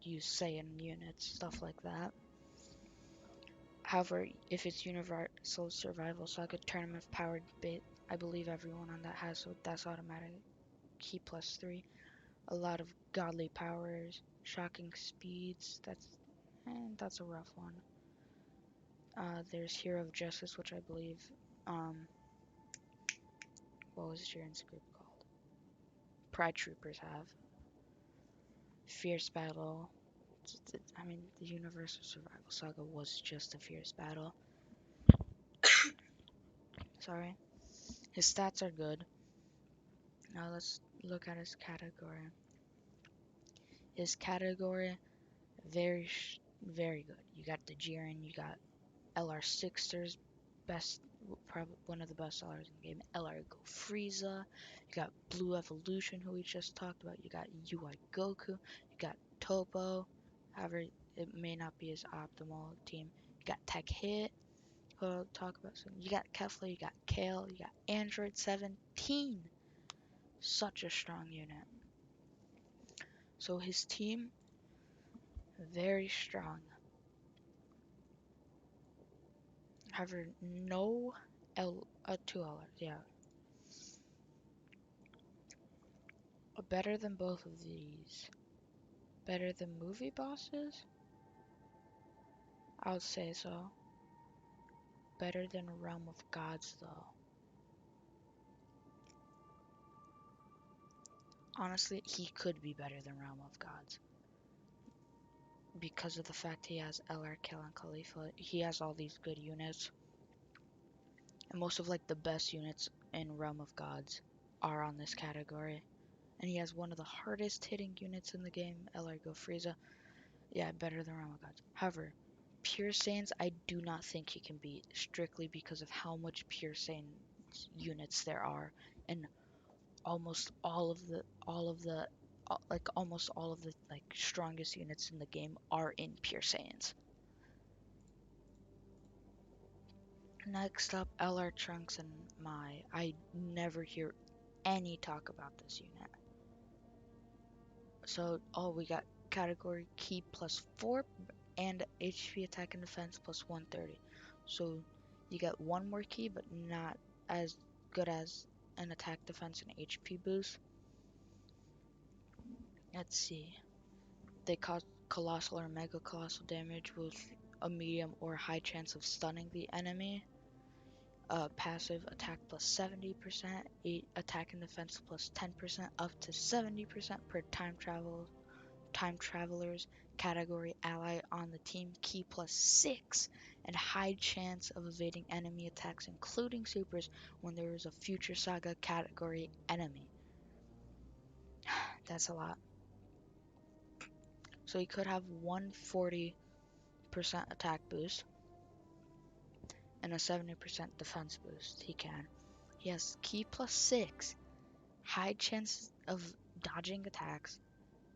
use Saiyan units, stuff like that. However, if it's Universal Survival Saga Tournament powered bit, I believe everyone on that has, so that's automatic. Ki +3. A lot of godly powers, shocking speeds. That's a rough one. There's Hero of Justice, which I believe, what was Jiren's group called? Pride Troopers have. Fierce Battle. I mean, the Universal Survival Saga was just a fierce battle. Sorry. His stats are good. Now let's look at his category. His category, very good. You got the Jiren, you got LR Sixers, probably one of the best sellers in the game. LR Go Frieza, you got Blue Evolution, who we just talked about. You got UI Goku, you got Topo. However, it may not be his optimal team. You got Tech Hit, who I'll talk about soon. You got Kefla, you got Kale, you got Android 17. Such a strong unit. So his team, very strong. However, no two LRs, yeah. Better than both of these. Better than movie bosses? I would say so. Better than Realm of Gods, though. Honestly, he could be better than Realm of Gods. Because of the fact he has LR Kill and Khalifa. He has all these good units. And most of like the best units in Realm of Gods are on this category. And he has one of the hardest hitting units in the game, LR Go Frieza. Yeah, better than Realm of Gods. However, Pure Saiyans I do not think he can beat, strictly because of how much Pure Saiyan units there are, and almost all of the strongest units in the game are in Pure Saiyans. Next up, LR Trunks and Mai. I never hear any talk about this unit. So, we got category Ki +4 and HP attack and defense plus 130. So you get one more Ki, but not as good as an attack, defense, and HP boost. Let's see. They cause colossal or mega colossal damage with a medium or high chance of stunning the enemy. passive attack plus 70%, attack and defense plus 10%, up to 70% per time travelers category ally on the team, key plus 6, and high chance of evading enemy attacks, including supers, when there is a future saga category enemy. That's a lot. So he could have 140% attack boost and a 70% defense boost. He has key plus 6, high chance of dodging attacks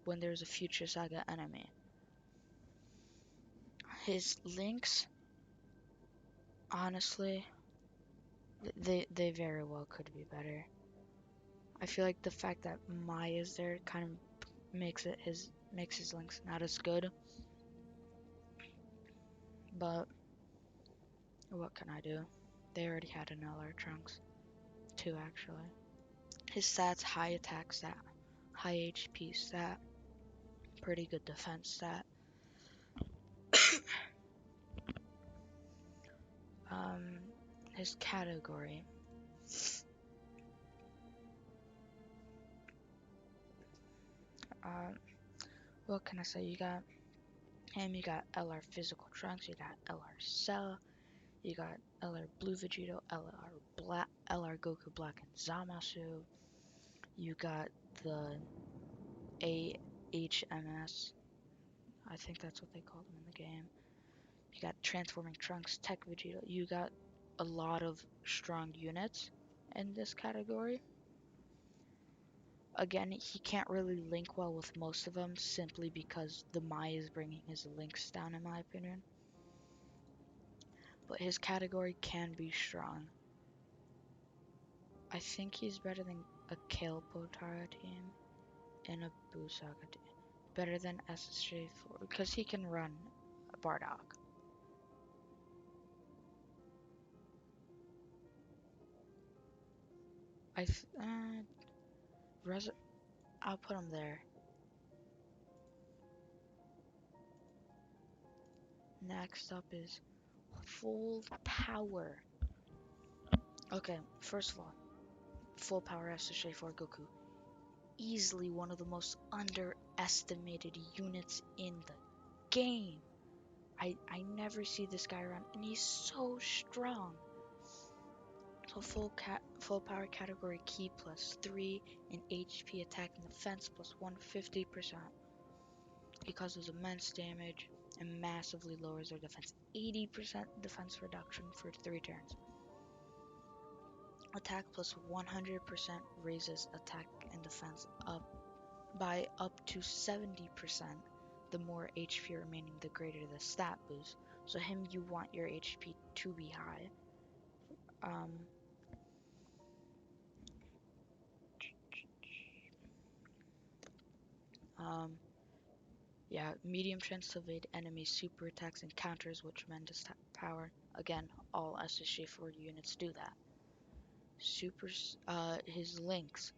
when there's a future saga enemy. His links, honestly, they very well could be better. I feel like the fact that Maya's there kind of makes his links not as good. But what can I do? They already had an LR Trunks. 2 actually. His stats, high attack stat, high HP stat, pretty good defense stat. His category. What can I say? You got him, you got LR Physical Trunks, you got LR Cell, you got LR Blue Vegito, LR Goku Black and Zamasu. You got the AHMS. I think that's what they called him in the game. You got Transforming Trunks, Tech Vegeta. You got a lot of strong units in this category. Again, he can't really link well with most of them simply because the Mai is bringing his links down, in my opinion. But his category can be strong. I think he's better than a Kale Potara team and a Busaka team. Better than SSJ4 because he can run Bardock. I'll put him there. Next up is full power. Okay, first of all, full power SSJ4 Goku. Easily one of the most underestimated units in the game. I never see this guy run, and he's so strong. So full power category key plus 3 in HP attack and defense plus 150%. He causes immense damage and massively lowers their defense. 80% defense reduction for 3 turns. Attack plus 100% raises attack and defense up by up to 70%. The more HP remaining, the greater the stat boost. So him, you want your HP to be high. Yeah, medium chance to evade enemy super attacks and counters with tremendous power. Again, all SSJ4 units do that. His links.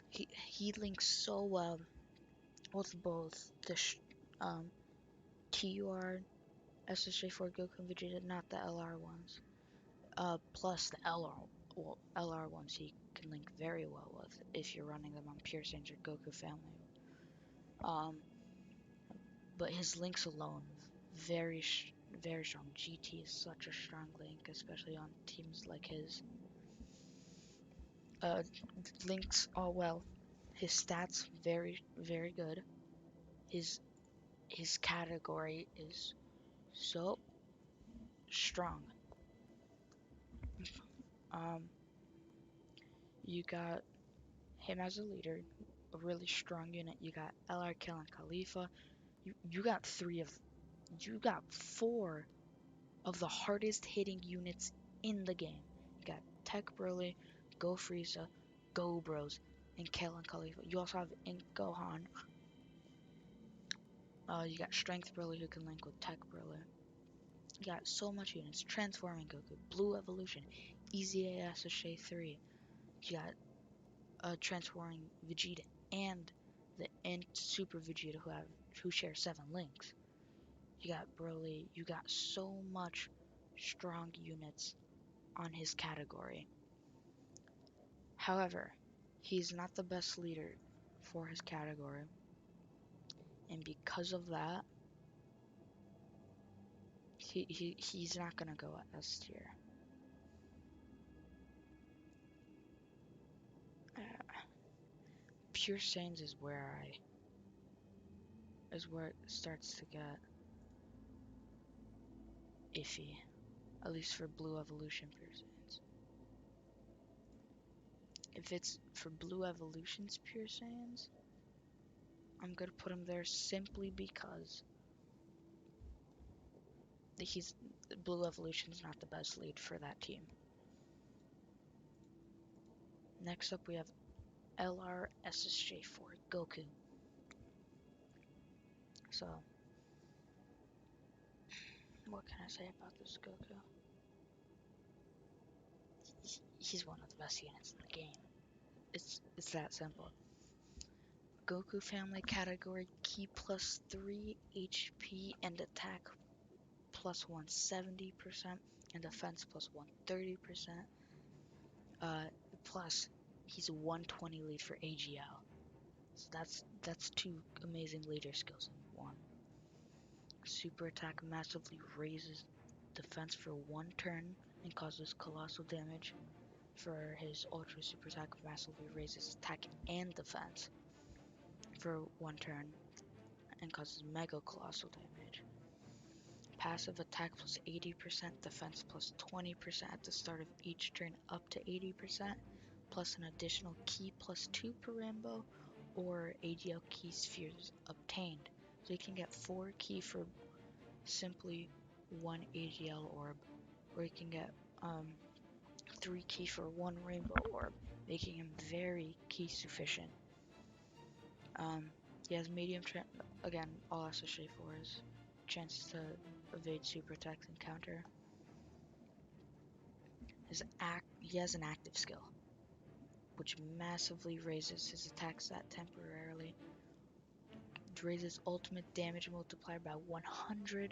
He links so well with both the TUR SSJ4 Goku and Vegeta, not the LR ones. Plus the LR ones he can link very well with if you're running them on Pure Saiyan or Goku family. But his links alone, very strong. GT is such a strong link, especially on teams like his. Links all well. His stats very good. His category is so strong. You got him as a leader, a really strong unit. You got LR Kill and Khalifa. You got 4 of the hardest hitting units in the game. You got Tech Broly, Go Frieza, Go Bros, and Kale and Khalifa. You also have Ink Gohan. You got Strength Broly who can link with Tech Broly. You got so much units. Transforming Goku, Blue Evolution, Easy ASSJ 3. You got Transforming Vegeta and the Super Vegeta who share 7 links. You got Broly. You got so much strong units on his category. However, he's not the best leader for his category, and because of that, he's not gonna go at S tier. Pure Saiyans is where it starts to get iffy, at least for Blue Evolution Pure Saiyans. If it's for Blue Evolution's Pure Saiyans, I'm gonna put him there simply because Blue Evolution's not the best lead for that team. Next up we have LR SSJ4 Goku. So, what can I say about this Goku? He's one of the best units in the game. It's that simple. Goku family category, Ki plus 3, HP and attack plus 170%, and defense plus 130%. Plus, he's a 120 lead for AGL. So that's two amazing leader skills in one. Super attack massively raises defense for one turn and causes colossal damage. For his ultra super attack massively raises attack and defense for one turn and causes mega colossal damage. Passive attack plus 80%, defense plus 20% at the start of each turn up to 80%, plus an additional Ki plus 2 per rainbow, or AGL Ki spheres obtained. So you can get 4 Ki for simply 1 AGL orb, or you can get 3 Ki for 1 rainbow orb, making him very Ki sufficient. He has medium again, all SSJ4s, chance to evade super attacks and counter. He has an active skill, which massively raises his attack stat temporarily. It raises ultimate damage multiplier by 100%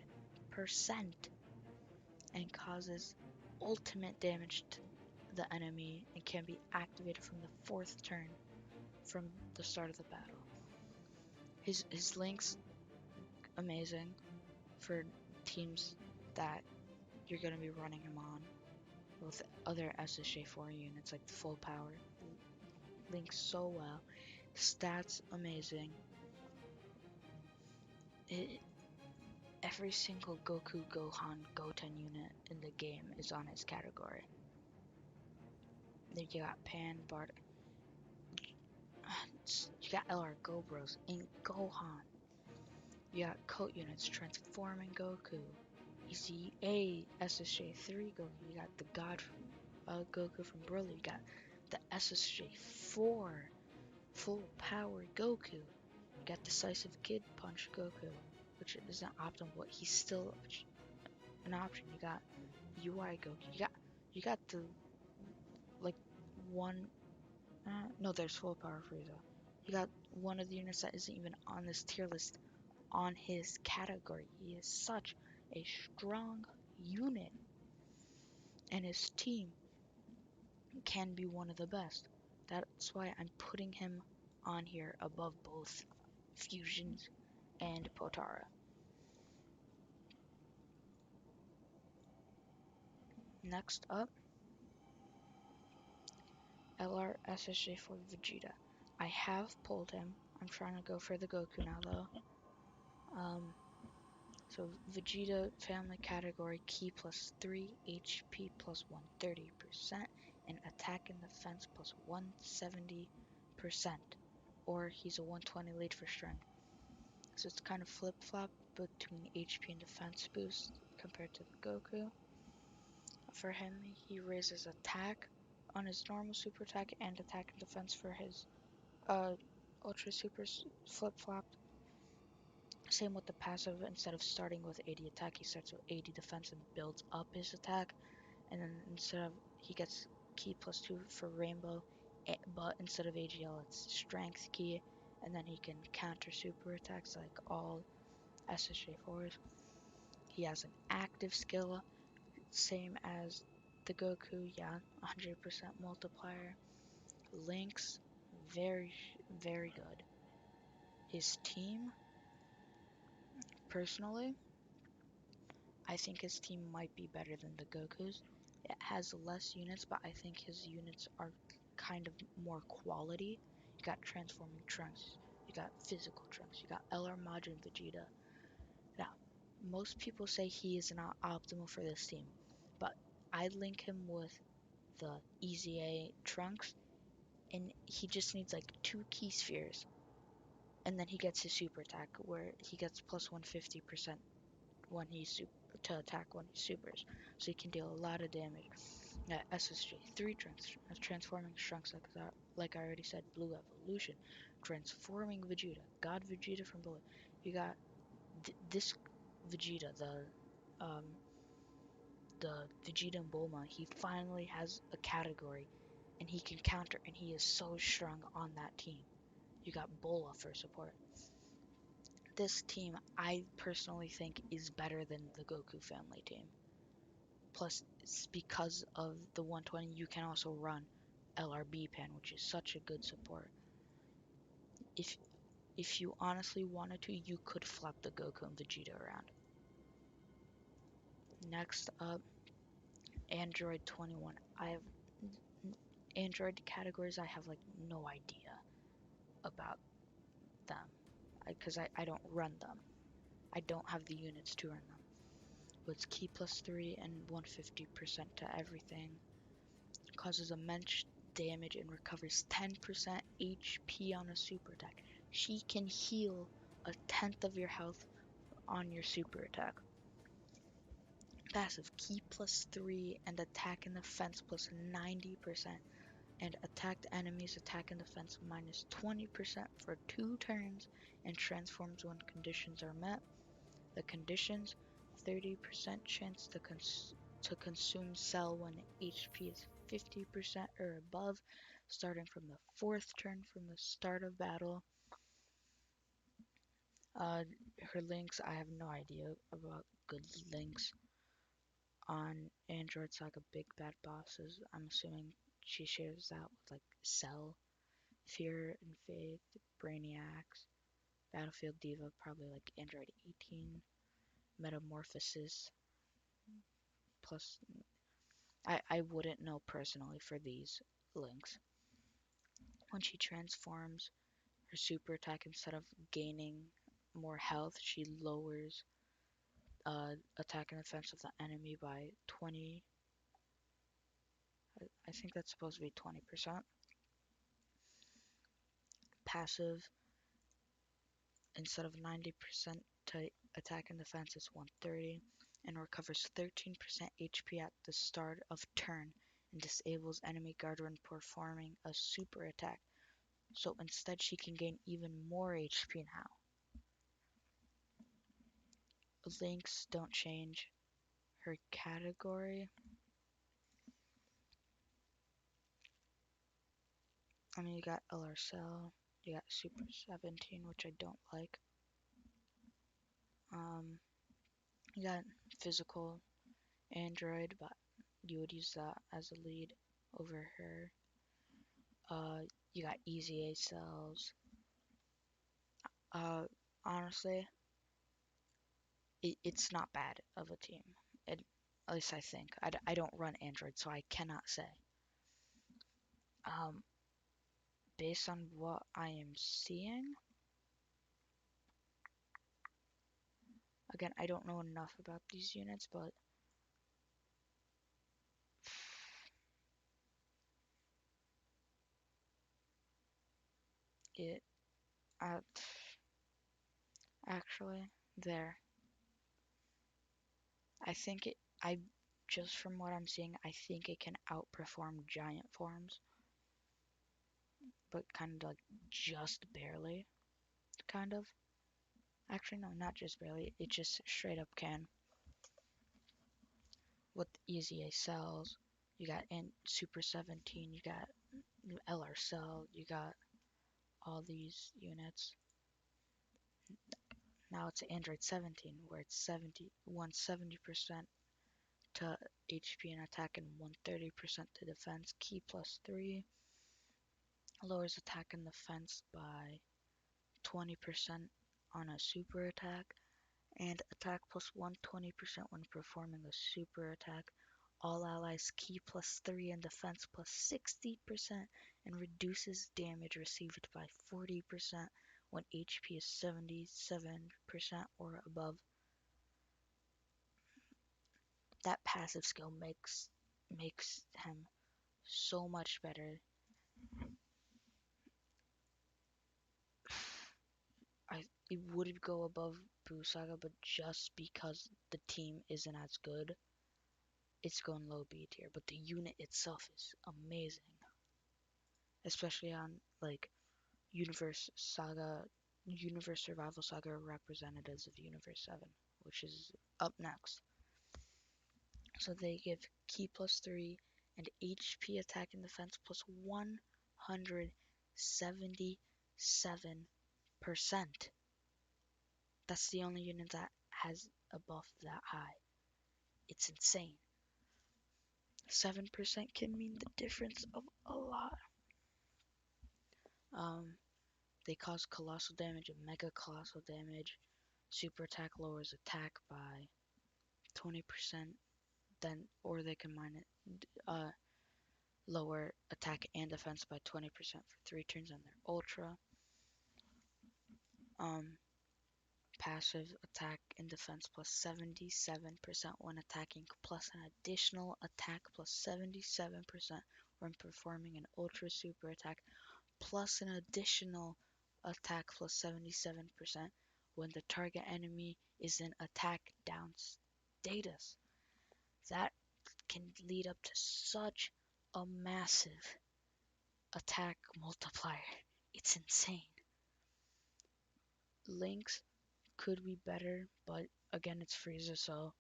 and causes ultimate damage to the enemy and can be activated from the 4th turn from the start of the battle. His links amazing for teams that you're going to be running him on with other SSJ4 units like full power. Links so well. Stats amazing. Every single Goku, Gohan, Goten unit in the game is on his category. Then you got Pan, Bart. You got LR Gobros in Gohan. You got Coat units transforming Goku. Easy A SSJ3 Goku. You got the God Goku from Broly. You got the SSJ4 full power Goku. You got Decisive Kid Punch Goku, which isn't optimal, but he's still an option. You got UI Goku. You got the like one. No, there's full power Frieza. You got one of the units that isn't even on this tier list on his category. He is such a strong unit, and his team can be one of the best. That's why I'm putting him on here above both Fusions and Potara. Next up, LR SSJ for Vegeta. I have pulled him. I'm trying to go for the Goku now though. So Vegeta family category, Ki plus 3, HP plus 130%, and attack and defense plus 170%. Or he's a 120 lead for strength. So it's kind of flip-flop between HP and defense boost compared to the Goku. For him, he raises attack on his normal super attack and attack and defense for his ultra super flip-flopped. Same with the passive. Instead of starting with 80 attack, he starts with 80 defense and builds up his attack. And then he gets Ki plus 2 for rainbow, but instead of AGL it's strength Ki, and then he can counter super attacks like all SSJ4s. He has an active skill, same as The Goku, yeah, 100% multiplier. Link's very, very good. His team, personally, I think his team might be better than the Goku's. It has less units, but I think his units are kind of more quality. You got Transforming Trunks, you got Physical Trunks, you got LR Majin Vegeta. Now, most people say he is not optimal for this team, but I link him with the Easy A Trunks, and he just needs like 2 key spheres, and then he gets his super attack where he gets plus 150% when he's to attack when he supers, so he can deal a lot of damage. SSG 3 transforming Trunks like I already said, Blue Evolution, transforming Vegeta, God Vegeta from Bullet. You got this Vegeta, um the Vegeta and Bulma. He finally has a category, and he can counter, and he is so strong on that team. You got Bola for support. This team, I personally think, is better than the Goku family team. Plus, it's because of the 120, you can also run LRB Pan, which is such a good support. If if you honestly wanted to, you could flip the Goku and Vegeta around. Next up, Android 21. I have Android categories. I have like no idea about them because I don't run them. I don't have the units to run them. But it's key plus 3 and 150% to everything. Causes immense damage and recovers 10% HP on a super attack. She can heal a tenth of your health on your super attack. Passive key plus 3 and attack and defense plus 90%. And attacked enemies attack and defense minus 20% for 2 turns and transforms when conditions are met. The conditions: 30% chance to consume cell when HP is 50% or above, starting from the 4th turn from the start of battle. Her links, I have no idea about good links on Android Saga Big Bad Bosses. I'm assuming she shares that with like Cell, Fear and Faith, Brainiacs, Battlefield Diva, probably like Android 18, Metamorphosis, plus I wouldn't know personally for these links. When she transforms her super attack, instead of gaining more health, she lowers attack and defense of the enemy by 20. I think that's supposed to be 20%. Passive, instead of 90% to attack and defense, it's 130, and recovers 13% HP at the start of turn, and disables enemy guard when performing a super attack. So instead she can gain even more HP now. Links don't change. Her category, I mean, you got LR Cell, you got Super 17, which I don't like. You got Physical Android, but you would use that as a lead over her. You got Easy A cells. Honestly, it's not bad of a team. At least I think. I don't run Android, so I cannot say. Um, Based on what I am seeing, again, I don't know enough about these units, but it uh, actually there. I think it. I just from what I'm seeing, I think it can outperform giant forms, but kind of like just barely. Kind of. Actually, no, not just barely. It just straight up can. With Easy A cells, you got in Super 17, you got LR Cell, you got all these units. Now it's Android 17, where it's 70% to HP and attack and 130% to defense. Ki plus 3 lowers attack and defense by 20% on a super attack, and attack plus 120% when performing a super attack. All allies Ki plus 3 and defense plus 60%, and reduces damage received by 40% when HP is 77% or above. That passive skill makes him so much better. It would go above Busaga, but just because the team isn't as good, it's going low B tier. But the unit itself is amazing, especially on like Universe Survival Saga representatives of Universe 7, which is up next. So they give Ki plus 3 and HP attack and defense plus 177%. That's the only unit that has a buff that high. It's insane. 7% can mean the difference of a lot. They cause colossal damage and mega colossal damage. Super attack lowers attack by 20%. Or they can lower attack and defense by 20% for 3 turns on their ultra. Passive attack and defense plus 77% when attacking, plus an additional attack plus 77% when performing an ultra super attack, plus an additional attack plus 77% when the target enemy is in attack down status. That can lead up to such a massive attack multiplier. It's insane. Links could be better, but again, it's Frieza, so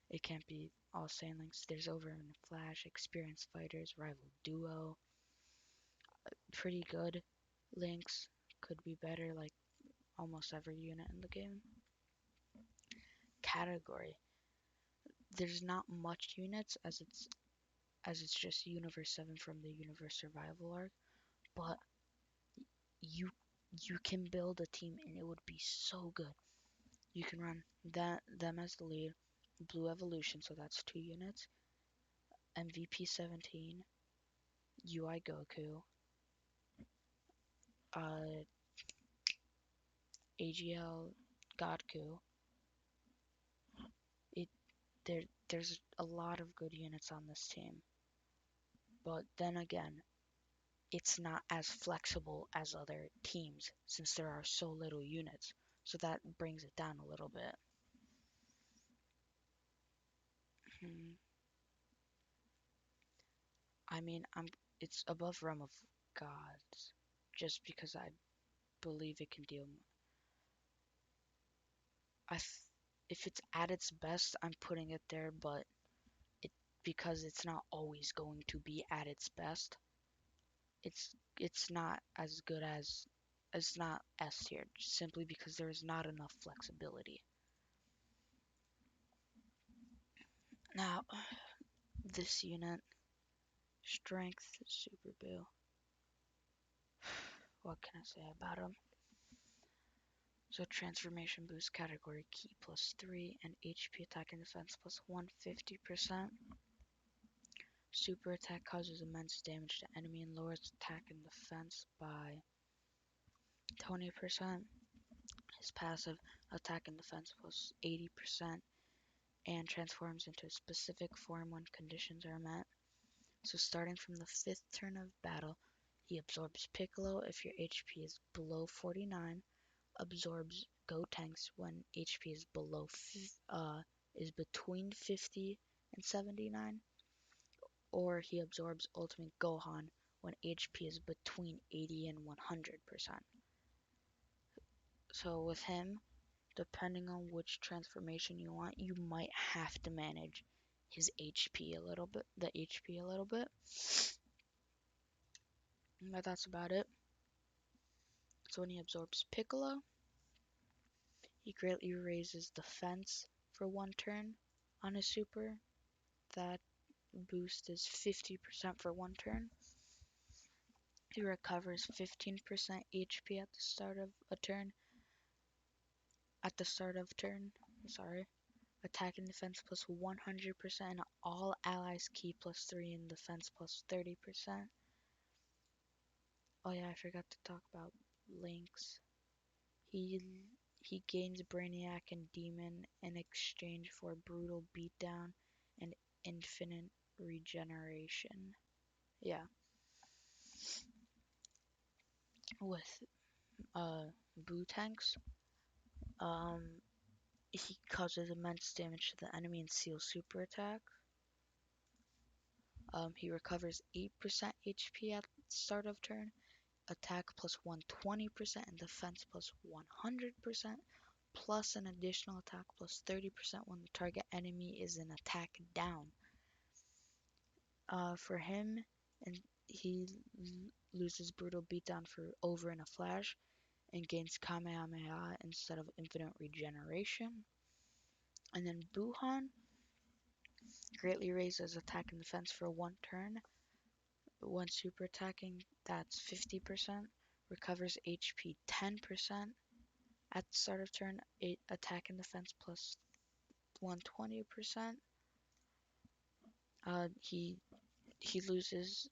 it can't be all Saiyan links. There's Overman Flash, experienced fighters, rival duo. Pretty good links. Could be better, like almost every unit in the game. Category. There's not much units as it's just Universe 7 from the Universe Survival arc, but you can build a team and it would be so good. You can run them as the lead, Blue Evolution, so that's 2 units, MVP 17, UI Goku, AGL Godku. There's a lot of good units on this team, but then again, it's not as flexible as other teams since there are so little units, so that brings it down a little bit. I mean, it's above Realm of Gods, just because I believe it can deal. If it's at its best, I'm putting it there, but because it's not always going to be at its best, it's not as good as it's not S tier, simply because there is not enough flexibility. Now, this unit, Strength Super Boo. What can I say about him? So transformation boost category Ki plus 3 and HP attack and defense plus 150%. Super attack causes immense damage to enemy and lowers attack and defense by 20%. His passive attack and defense plus 80% and transforms into a specific form when conditions are met. So starting from the 5th turn of battle, he absorbs Piccolo if your HP is below 49, absorbs Gotenks when HP is is between 50 and 79, or he absorbs Ultimate Gohan when HP is between 80 and 100%. So with him, depending on which transformation you want, you might have to manage his HP a little bit, But that's about it. So when he absorbs Piccolo, he greatly raises defense for 1 turn on his super, that boost is 50% for one turn. He recovers 15% HP at the start of a turn. At the start of turn, sorry. Attack and defense plus 100%. All allies key plus 3 and defense plus 30%. Oh yeah, I forgot to talk about Lynx. He he gains Brainiac and Demon in exchange for brutal beatdown and infinite regeneration. Yeah. With Boo tanks, um, he causes immense damage to the enemy and seal super attack. He recovers 8% HP at the start of turn, attack plus 120%, and defense plus 100%, plus an additional attack plus 30% when the target enemy is in attack down. For him, and he loses brutal beatdown for over in a flash and gains Kamehameha instead of infinite regeneration. And then Buhan greatly raises attack and defense for one turn. When super attacking, that's 50%. Recovers HP 10% at the start of turn. Attack and defense plus 120%. He loses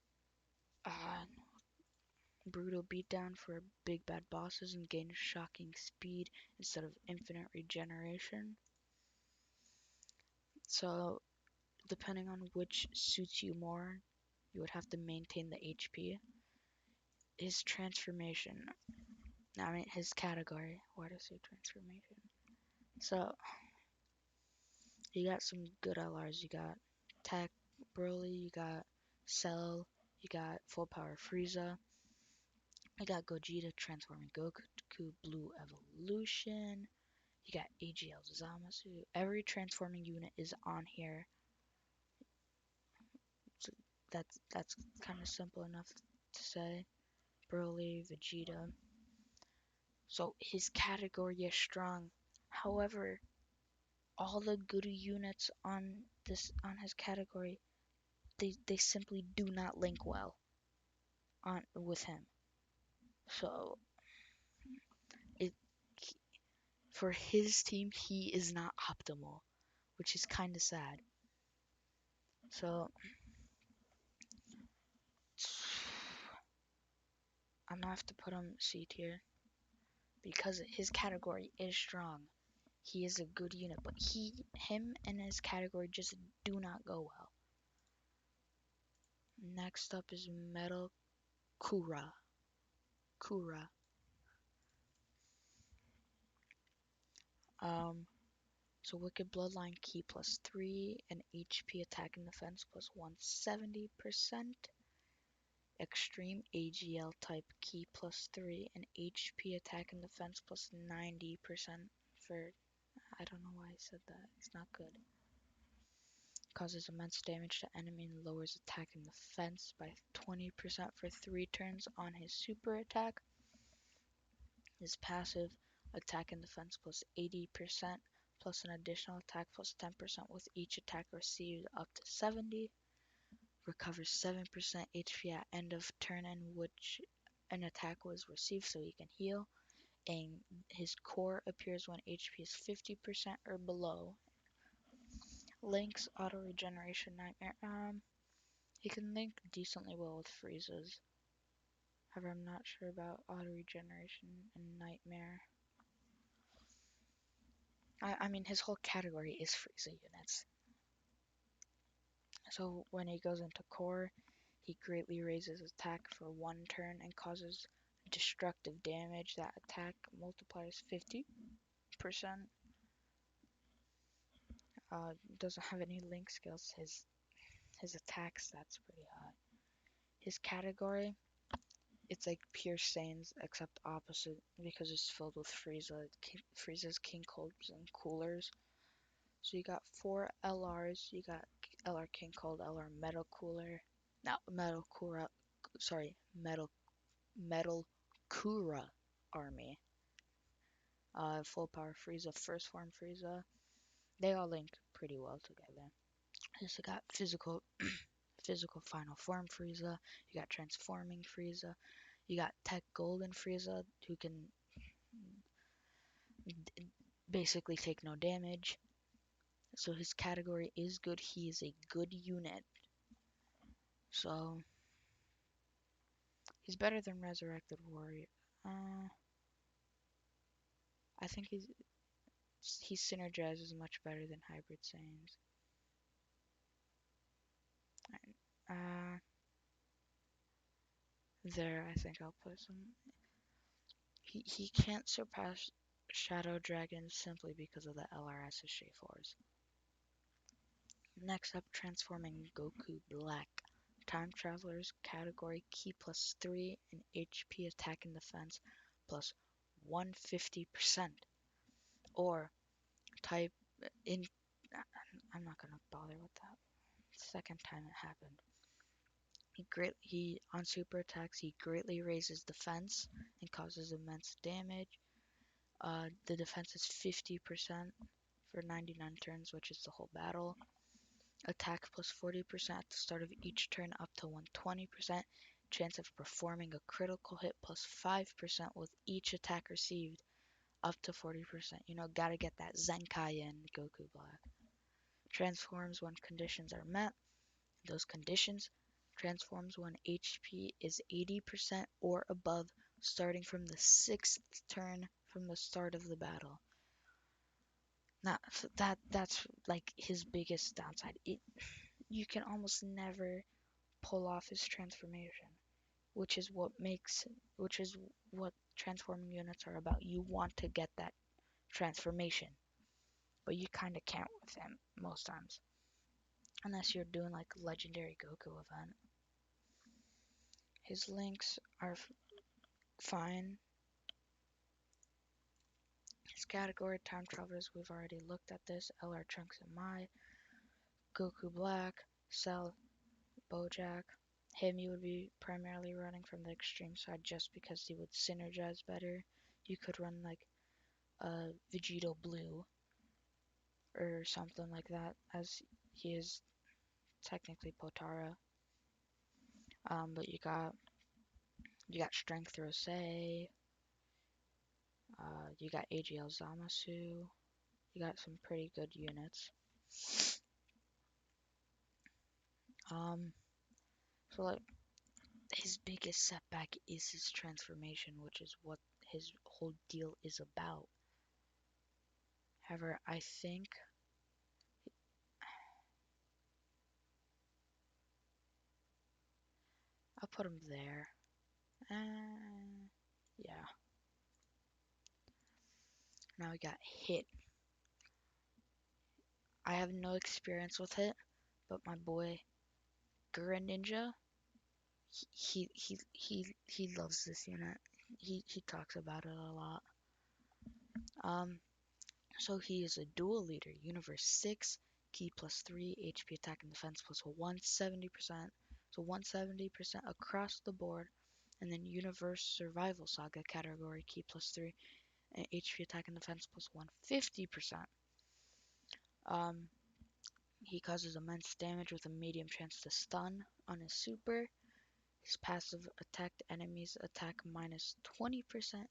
brutal beatdown for big bad bosses and gains shocking speed instead of infinite regeneration. So depending on which suits you more, you would have to maintain the HP. His transformation, his category. Why do I say transformation? So you got some good LRs. You got Tech Broly, you got Cell, you got Full Power Frieza, you got Gogeta transforming Goku Blue Evolution, you got AGL Zamasu. Every transforming unit is on here. So that's kind of simple enough to say. Broly, Vegeta. So his category is strong. However, all the good units on his category, they simply do not link well on with him. So it for his team, he is not optimal, which is kind of sad. So I'm gonna have to put him C tier because his category is strong. He is a good unit, but him and his category just do not go well. Next up is Metal Kura. So Wicked Bloodline key plus 3 and HP attack and defense plus 170%. Extreme AGL type key plus 3 and HP attack and defense plus 90% for, I don't know why I said that, it's not good. Causes immense damage to enemy and lowers attack and defense by 20% for 3 turns on his super attack. His passive attack and defense plus 80% plus an additional attack plus 10% with each attack received up to 70. Recovers 7% HP at end of turn in which an attack was received so he can heal. And his core appears when HP is 50% or below. Link's auto regeneration nightmare. He can link decently well with Frieza's. However, I'm not sure about auto regeneration and nightmare. I mean, his whole category is Frieza units. So when he goes into core, he greatly raises attack for one turn and causes destructive damage. That attack multiplies 50%. Doesn't have any link skills. His attack stats pretty high. His category, it's like pure Saiyans except opposite because it's filled with Frieza's King Cold's and Coolers. So you got 4 LRs. You got LR King Cold, LR Metal Cooler, not Metal Kura. Sorry, Metal Kura army. Full power Frieza, first form Frieza. They all link pretty well together. So you got physical final form Frieza, you got transforming Frieza, you got Tech Golden Frieza who can basically take no damage. So his category is good. He is a good unit. So he's better than Resurrected Warrior. I think he synergizes much better than Hybrid Saiyans. Uh, there, I think I'll put some. He can't surpass Shadow Dragon simply because of the LRS's J4s. Next up, transforming Goku Black. Time Travelers category key plus 3 and HP attack and defense plus 150%. Or type in. I'm not gonna bother with that. Second time it happened. He on super attacks he greatly raises defense and causes immense damage. The defense is 50% for 99 turns, which is the whole battle. Attack plus 40% at the start of each turn up to 120%. Chance of performing a critical hit plus 5% with each attack received up to 40%. You know, gotta get that Zenkai in Goku Black. Transforms when conditions are met. Those conditions transforms when HP is 80% or above, starting from the 6th turn from the start of the battle. Now, that's like his biggest downside. You can almost never pull off his transformation, which is what transforming units are about. You want to get that transformation, but you kind of can't with him most times, unless you're doing like a legendary Goku event. His links are fine. His category, Time Travelers, we've already looked at this. LR Trunks and Mai. Goku Black, Cell, Bojack. Him you would be primarily running from the extreme side just because he would synergize better. You could run like a Vegito Blue or something like that, as he is technically Potara. But you got Strength Rosé, you got AGL Zamasu, you got some pretty good units. So like his biggest setback is his transformation, which is what his whole deal is about. However, I think I'll put him there. Yeah. Now we got Hit. I have no experience with Hit, but my boy Gurren Ninja, he loves this unit. He talks about it a lot. So he is a dual leader, Universe 6, key plus 3, HP attack and defense plus 170%. So 170% across the board. And then Universe Survival Saga category, key plus 3, and HP attack and defense plus 150%. He causes immense damage with a medium chance to stun on his super. His passive attacked enemies attack minus 20%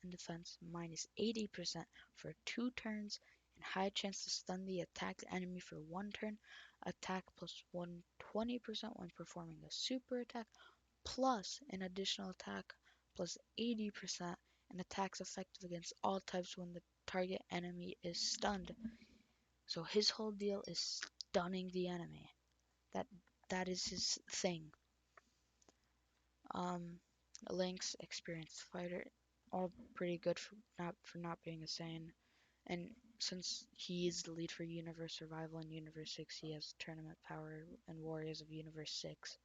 and defense minus 80% for 2 turns, and high chance to stun the attacked enemy for 1 turn. Attack plus 120% when performing a super attack, plus an additional attack plus 80%, and attacks effective against all types when the target enemy is stunned. So his whole deal is stunning the enemy. That is his thing. Link's experienced fighter, all pretty good for not being a Saiyan. And since he is the lead for Universe Survival and Universe 6, he has tournament power and Warriors of Universe 6.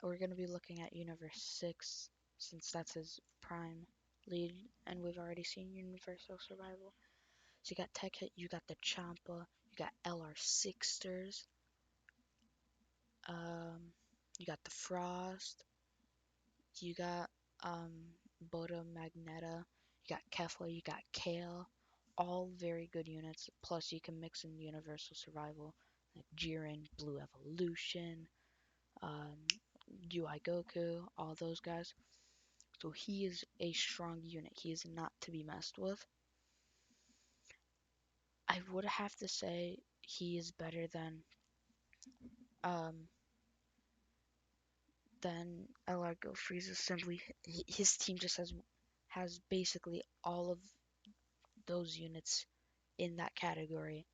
We're going to be looking at Universe 6 since that's his prime lead, and we've already seen Universal Survival. So you got Tech Hit, you got the Champa, you got LR Sixters, you got the Frost, you got Boda Magneta, you got Kefla, you got Kale, all very good units. Plus, you can mix in Universal Survival, like Jiren, Blue Evolution, um, UI Goku, all those guys. So he is a strong unit. He is not to be messed with. I would have to say he is better um, than Alargo Frieza. Simply, his team just has basically all of those units in that category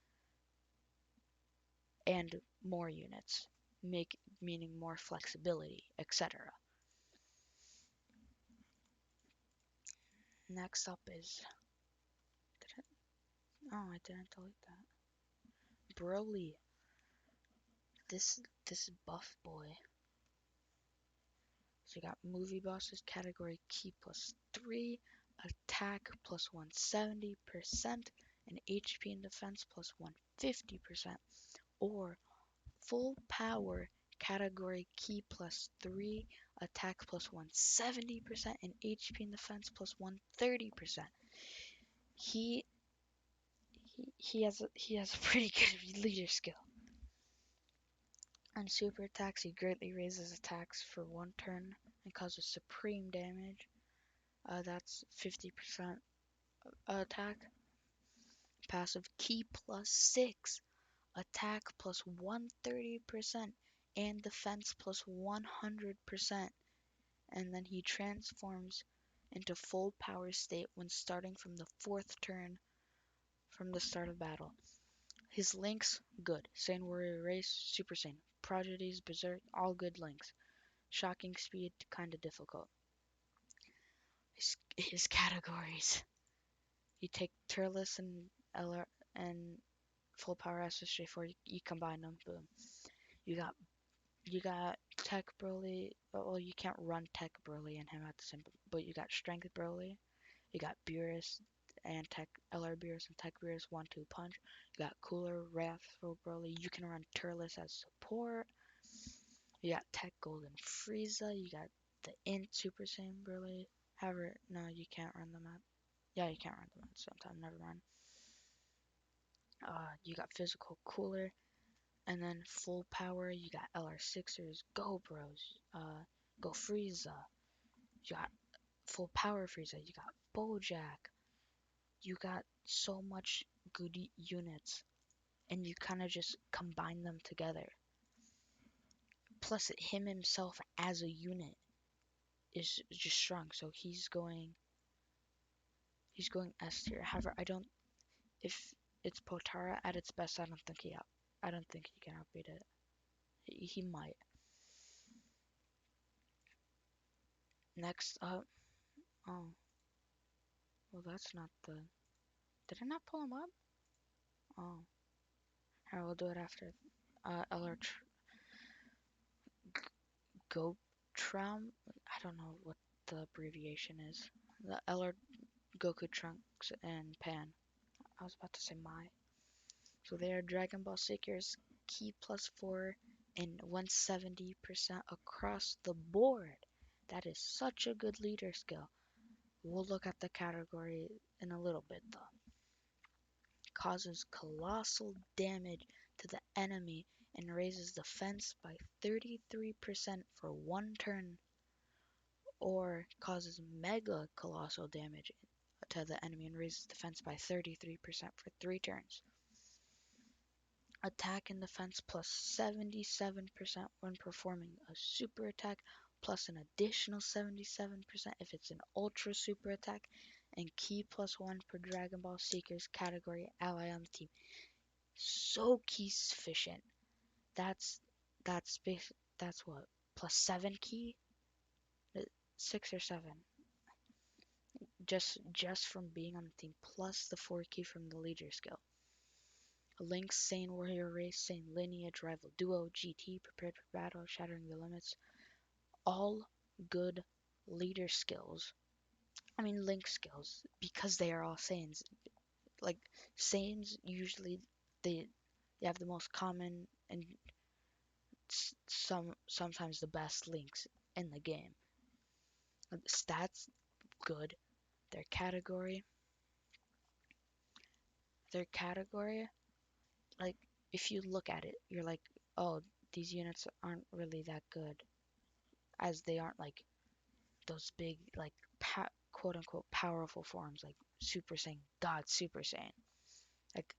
and more units, meaning more flexibility, etc. Next up is oh, I didn't delete that. Broly, this buff boy. So you got movie bosses category key plus 3, attack plus 170%, and HP and defense plus 150%, or full power category key plus 3, attack plus 170%, and HP and defense plus 130%. He he has a pretty good leader skill. On super attacks, he greatly raises attacks for one turn and causes supreme damage. That's 50% attack. Passive key plus 6, attack plus 130%, and defense plus 100%. And then he transforms into full power state when starting from the 4th turn from the start of battle. His links, good. Saiyan Warrior Race, Super Saiyan. Prodigies, Berserk, all good links. Shocking Speed, kinda difficult. His categories. You take Turles and LR and Full Power SSJ4, you combine them, boom. You got you got Tech Broly. Well, you can't run Tech Broly and him at the same, but you got Strength Broly. You got Beerus and Tech LR Beerus and Tech Beerus 1-2 punch. You got Cooler, Wrathful Broly. You can run Turles as support. You got Tech Golden Frieza. You got the Int Super Saiyan Broly. However, no, you can't run them at. Yeah, you can't run them at the same time. Never mind. You got Physical Cooler, and then Full Power. You got LR6ers, Go Bros, Go Frieza. You got Full Power Frieza. You got Bojack. You got so much good units, and you kind of just combine them together. Plus, him himself as a unit is just strong. So he's going S tier. However, I don't. If it's Potara at its best, I don't think he can outbeat it. He might. Next up, oh, well that's not the. Did I not pull him up? Oh, alright, we'll do it after. LR Gotram. I don't know what the abbreviation is. The LR Goku Trunks and Pan. I was about to say my. So they are Dragon Ball Seekers, Key plus 4, and 170% across the board. That is such a good leader skill. We'll look at the category in a little bit though. Causes colossal damage to the enemy and raises defense by 33% for one turn, or causes mega colossal damage to the enemy and raises defense by 33% for 3 turns. Attack and defense plus 77% when performing a super attack, plus an additional 77% if it's an ultra super attack, and key plus 1 per Dragon Ball Seekers category ally on the team. So key sufficient. That's that's that's what, plus 7 key, 6 or 7, just from being on the team, plus the 4 key from the leader skill. Link's Saiyan Warrior Race, Saiyan Lineage, Rival Duo, GT, Prepared for Battle, Shattering the Limits. All good leader skills. I mean Link skills, because they are all Saiyans. Like, Saiyans usually, they have the most common and sometimes the best links in the game. Stats, good. Their category, their category, like if you look at it, you're like, oh, these units aren't really that good, as they aren't like those big like quote unquote powerful forms like Super Saiyan, God Super Saiyan. Like,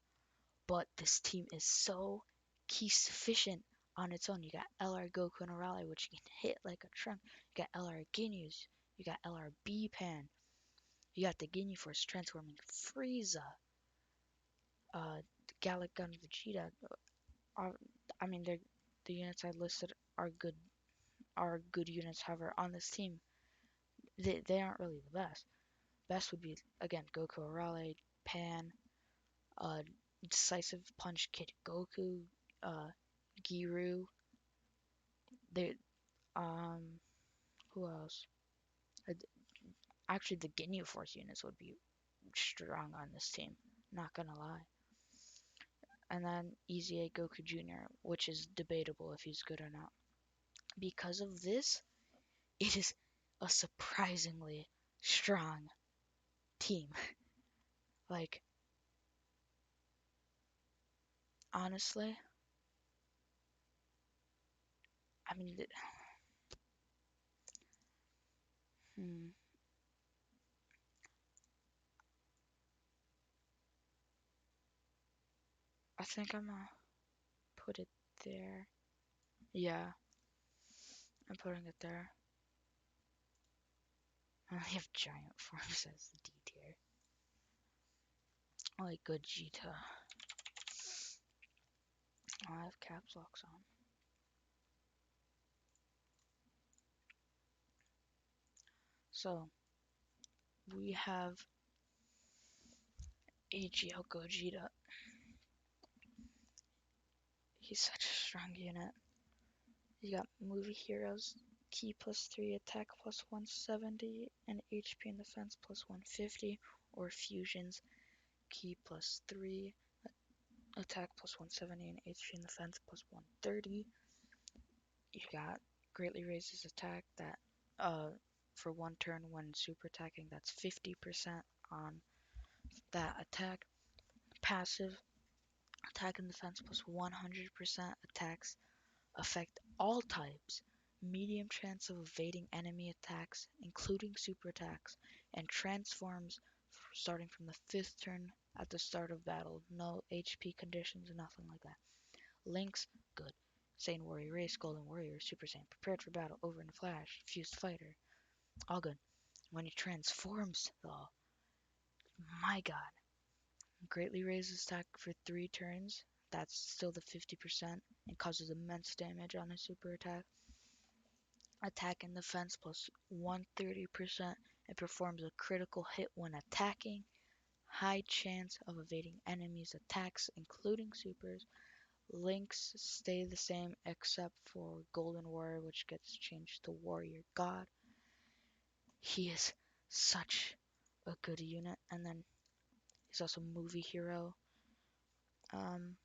but this team is so key sufficient on its own. You got LR Goku and Arale, which can hit like a trunk. You got LR Ginyus. You got LR Pan. You got the Ginyu Force transforming Frieza. Gallic Gun Vegeta. Are, I mean, they're the units I listed are good units. However, on this team, they aren't really the best. Best would be again Goku Arale, Pan, uh, Decisive Punch Kid Goku, uh, Giru. They who else? Uh, Actually, the Ginyu Force units would be strong on this team. Not gonna lie. And then Easy A Goku Jr., which is debatable if he's good or not. Because of this, it is a surprisingly strong team. Like, honestly, I mean, hmm, I think I'm gonna put it there. Yeah, I'm putting it there. I only have giant forms as the D tier. I like Gogeta. I have caps locks on. So, we have AGL Gogeta. He's such a strong unit. You got movie heroes, key +3, attack +170, and HP and defense +150, or fusions, key +3, attack +170, and HP and defense +130. You got greatly raises attack that for one turn when super attacking, that's 50% on that attack. Passive attack and defense +100%, attacks affect all types, medium chance of evading enemy attacks, including super attacks, and transforms starting from the 5th turn at the start of battle. No HP conditions, nothing like that. Links, good. Saiyan Warrior Race, Golden Warrior, Super Saiyan, prepared for battle, over in a flash, fused fighter, all good. When he transforms, though, my god, greatly raises attack for 3 turns, that's still the 50%, and causes immense damage on a super attack. Attack and defense +130%, and performs a critical hit when attacking. High chance of evading enemies' attacks, including supers. Links stay the same except for Golden Warrior, which gets changed to Warrior God. He is such a good unit. And then he's also movie hero. Um,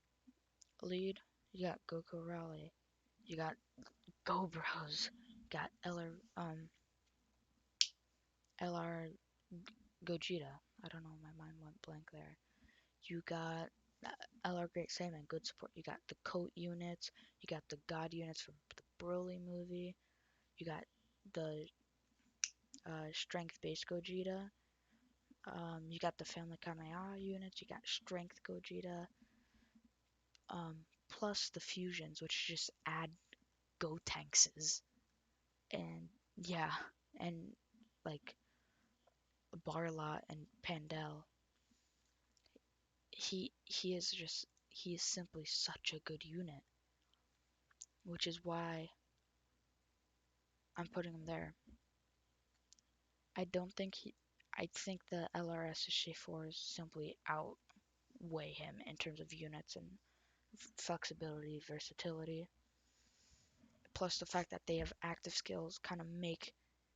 Lead, you got Goku Raleigh. You got Go Bros. You got LR Gogeta. I don't know, my mind went blank there. You got LR Great Saiyaman, good support. You got the Coat units. You got the God units from the Broly movie. You got the Strength Base Gogeta. You got the Family Kamehameha units. You got Strength Gogeta. Plus the fusions, which just add Gotenks. And yeah, and like Barla and Pandel. He is simply such a good unit, which is why I'm putting him there. I don't think he. I think the LRS SJ4s simply outweigh him in terms of units and flexibility, versatility. Plus the fact that they have active skills kind of make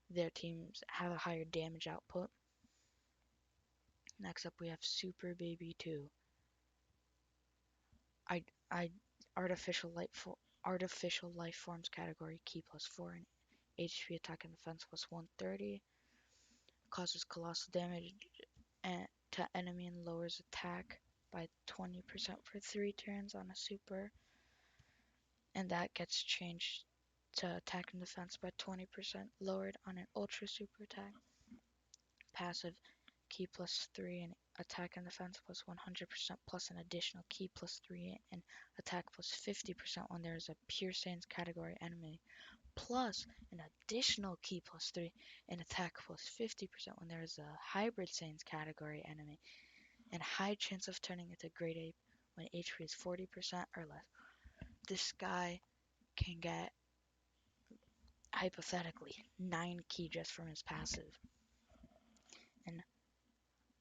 their teams have a higher damage output. Next up we have Super Baby 2. I artificial life forms category, key +4 and HP attack and defense +130. Causes colossal damage to enemy and lowers attack. by 20% for 3 turns on a super, and that gets changed to attack and defense by 20% lowered on an ultra super attack. Passive ki plus 3 and attack and defense plus 100% plus an additional ki plus 3 and attack plus 50% when there is a pure Saiyans category enemy, plus an additional ki plus 3 and attack plus 50% when there is a hybrid Saiyans category enemy, and high chance of turning into Great Ape when HP is 40% or less. This guy can get, hypothetically, 9 ki just from his passive, and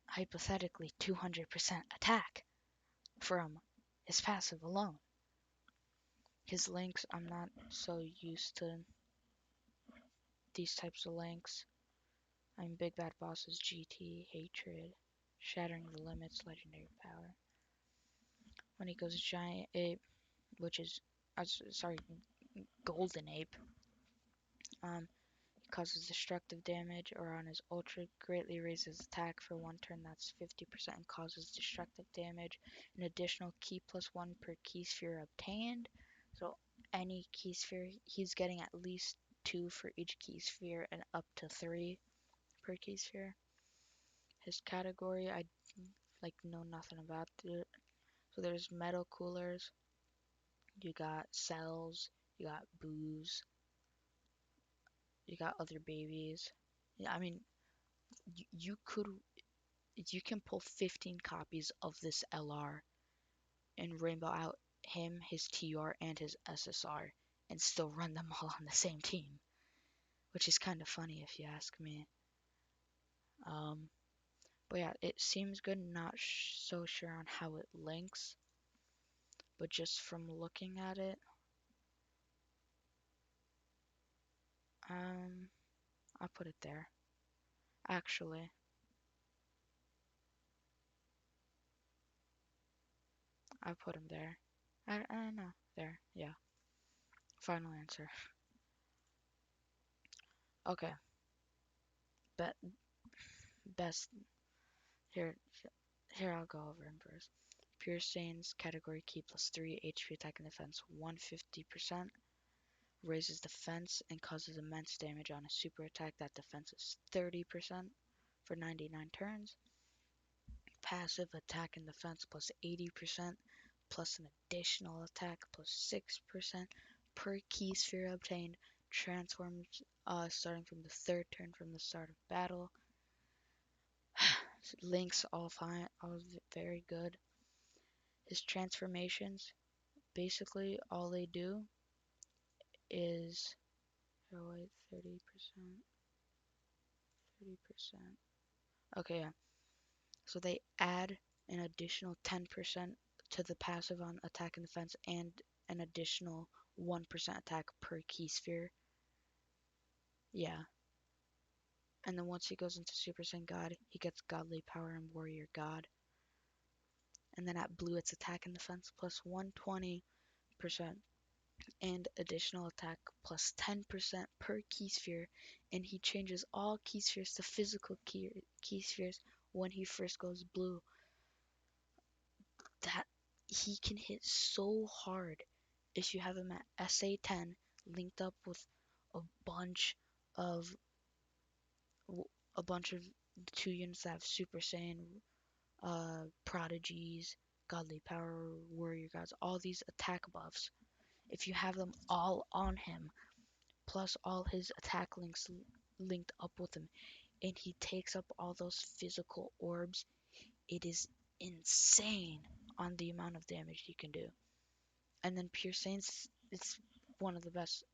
hypothetically 200% attack from his passive alone. His links, I'm not so used to these types of links. I'm Big Bad Boss's GT, Hatred, Shattering the Limits, Legendary Power. When he goes Giant Ape, which is, Golden Ape, he causes destructive damage, or on his Ultra, greatly raises attack for 1 turn, that's 50%, and causes destructive damage. An additional ki plus 1 per ki sphere obtained. So any ki sphere, he's getting at least 2 for each ki sphere and up to 3 per ki sphere. His category, I know nothing about it. So there's metal coolers, you got cells, you got booze, you got other babies. Yeah, I mean, you can pull 15 copies of this LR and rainbow out him, his TR, and his SSR and still run them all on the same team, which is kind of funny if you ask me. But yeah, it seems good. Not so sure on how it links, but just from looking at it, I'll put it there. Actually, I'll put him there. I don't know. There, yeah. Final answer. Okay. Best here. Here I'll go over him first. Pure Saiyans category ki plus 3 HP attack and defense 150%. Raises defense and causes immense damage on a super attack that defense is 30% for 99 turns. Passive attack and defense plus 80% plus an additional attack plus 6% per ki sphere obtained. Transforms starting from the 3rd turn from the start of battle. Links all fine, all very good. His transformations, basically all they do is 30%. Okay, yeah. So they add an additional 10% to the passive on attack and defense and an additional 1% attack per ki sphere. Yeah. And then once he goes into Super Saiyan God, he gets Godly Power and Warrior God. And then at blue, it's attack and defense plus 120% and additional attack plus 10% per ki sphere. And he changes all ki spheres to physical ki spheres when he first goes blue. That he can hit so hard if you have him at SA10 linked up with a bunch of the 2 units that have Super Saiyan, Prodigies, Godly Power, Warrior Gods, all these attack buffs. If you have them all on him, plus all his attack links linked up with him, and he takes up all those physical orbs, it is insane on the amount of damage he can do. And then Pure Saints, it's one of the best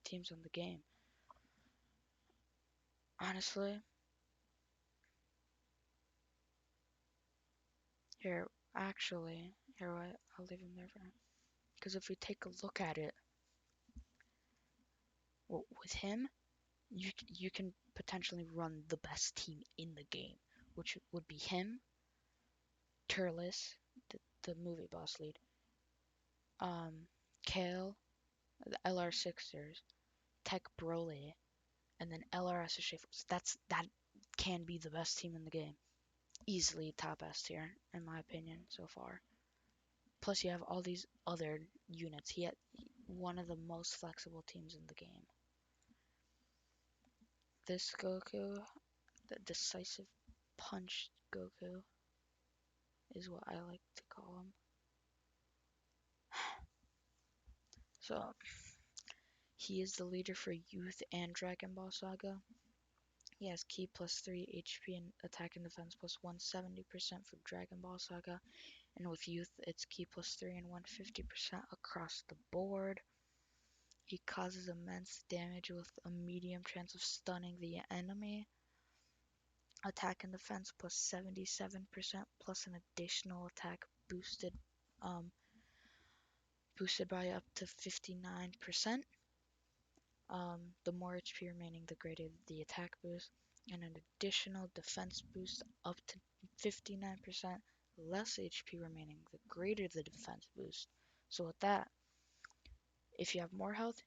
teams on the game. Honestly, here, what? I'll leave him there for now. Because if we take a look at it, with him, you can potentially run the best team in the game, which would be him, Turles, the movie boss lead, Kale, the LR6ers, Tech Broly, and then LRS Shapers. That can be the best team in the game. easily top S tier in my opinion so far. Plus, you have all these other units. He had one of the most flexible teams in the game. This Goku, the decisive punch Goku, is what I like to call him. So, he is the leader for Youth and Dragon Ball Saga. He has Ki plus 3 HP and attack and defense plus 170% for Dragon Ball Saga. And with Youth, it's Ki plus 3 and 150% across the board. He causes immense damage with a medium chance of stunning the enemy. Attack and defense plus 77% plus an additional attack um, boosted by up to 59%. The more HP remaining, the greater the attack boost, and an additional defense boost up to 59%. Less HP remaining, the greater the defense boost. So with that, if you have more health,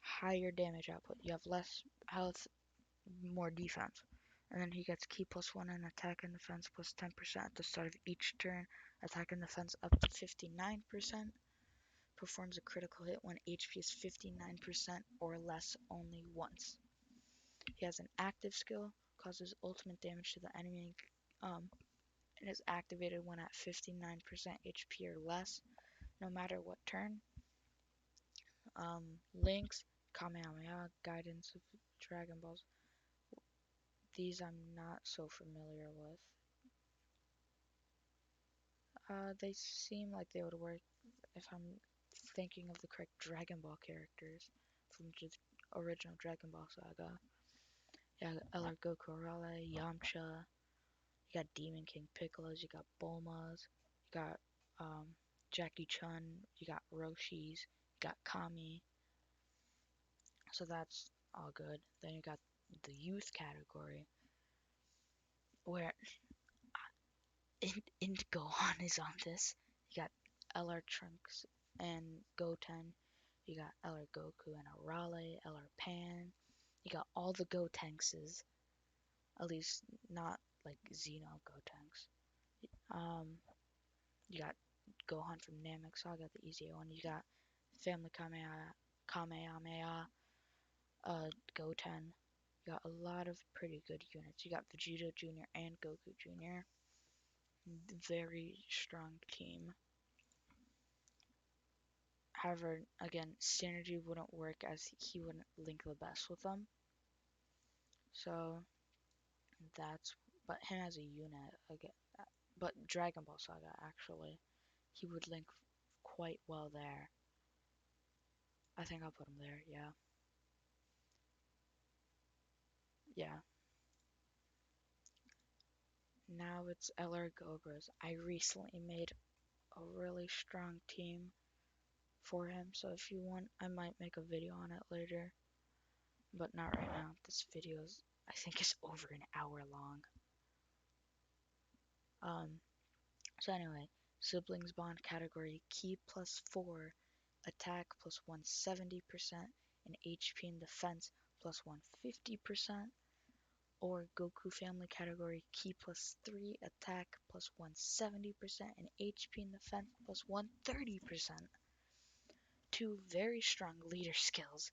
higher damage output. You have less health, more defense. And then he gets Ki plus 1 and attack and defense plus 10% at the start of each turn. Attack and defense up to 59%. Performs a critical hit when HP is 59% or less only once. He has an active skill, causes ultimate damage to the enemy, and is activated when at 59% HP or less, no matter what turn. Links, Kamehameha, Guidance of Dragon Balls. These I'm not so familiar with. They seem like they would work if I'm thinking of the correct Dragon Ball characters from the original Dragon Ball Saga. You got Eller Goku Arale, Yamcha, you got Demon King Piccolos, you got Bulmas, you got Jackie Chun, you got Roshis, you got Kami. So that's all good. Then you got the youth category, where Gohan is on this. You got LR Trunks and Goten. You got LR Goku and Arale, LR Pan. You got all the Gotenkses. At least not like Xeno Gotenks. You got Gohan from Namek Saga, the easier one. You got Family Kamehameha, Goten. You got a lot of pretty good units. You got Vegeta Jr. and Goku Jr. Very strong team. However, again, synergy wouldn't work as he wouldn't link the best with them. So but him as a unit, again, but Dragon Ball Saga actually, he would link quite well there. I think I'll put him there, yeah. Yeah. Now it's LR Gobras. I recently made a really strong team for him, so if you want, I might make a video on it later. But not right now. This video is, I think, is over an hour long. So anyway, siblings bond category Ki plus 4, attack plus 170%, and HP and defense plus 150%. Or Goku family category Ki plus 3, attack plus 170%, and HP and defense plus 130%. Two very strong leader skills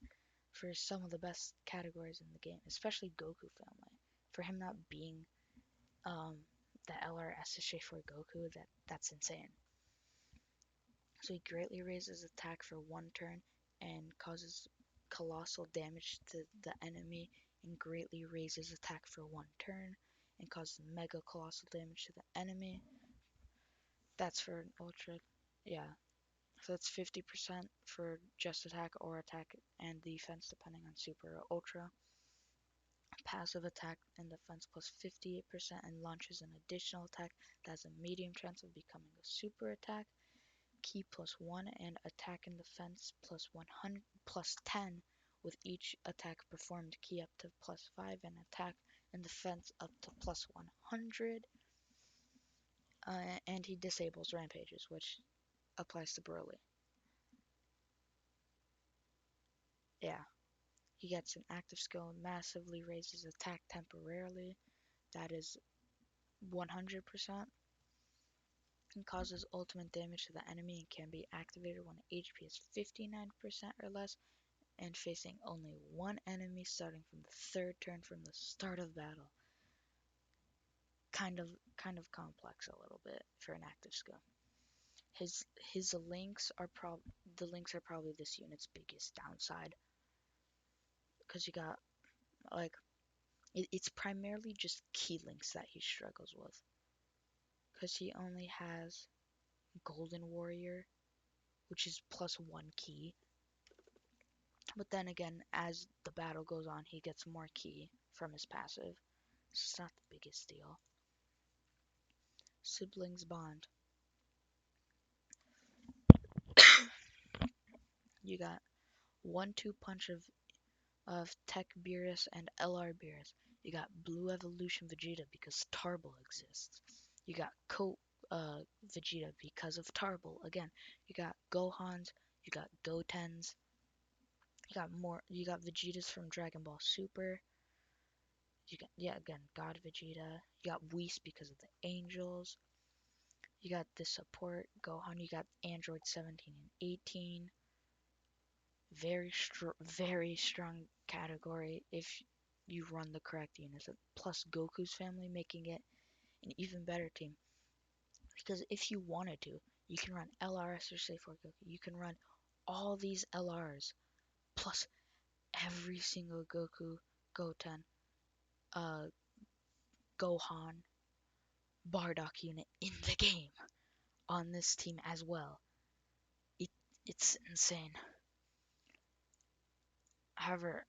for some of the best categories in the game, especially Goku family. For him not being the LRSSJ for Goku, that's insane. So he greatly raises attack for one turn and causes colossal damage to the enemy, and greatly raises attack for one turn and causes mega colossal damage to the enemy. That's for an ultra, yeah. So that's 50% for just attack or attack and defense depending on super or ultra. Passive attack and defense plus 58% and launches an additional attack that has a medium chance of becoming a super attack. Ki plus 1 and attack and defense plus 100 plus 10 with each attack performed. Ki up to plus 5 and attack and defense up to plus 100. And he disables rampages, which applies to Broly. Yeah. He gets an active skill and massively raises attack temporarily. That is 100% and causes ultimate damage to the enemy and can be activated when HP is 59% or less and facing only one enemy starting from the third turn from the start of battle. Kind of complex a little bit for an active skill. His links are probably this unit's biggest downside because you got like it's primarily just key links that he struggles with because he only has Golden Warrior, which is +1 key. But then again, as the battle goes on, he gets more key from his passive. So it's not the biggest deal. Siblings bond. You got 1-2 punch of Tech Beerus and LR Beerus. You got Blue Evolution Vegeta because Tarble exists. You got Coat Vegeta because of Tarble again. You got Gohans. You got Gotens. You got Vegetas from Dragon Ball Super. You got again God Vegeta. You got Whis because of the Angels. You got the support Gohan. You got Android 17 and 18. Very strong category if you run the correct units. Plus Goku's family making it an even better team. Because if you wanted to, you can run LRS or Safe for Goku. You can run all these LRs plus every single Goku, Goten, uh, Gohan, Bardock unit in the game on this team as well. It it's insane. However,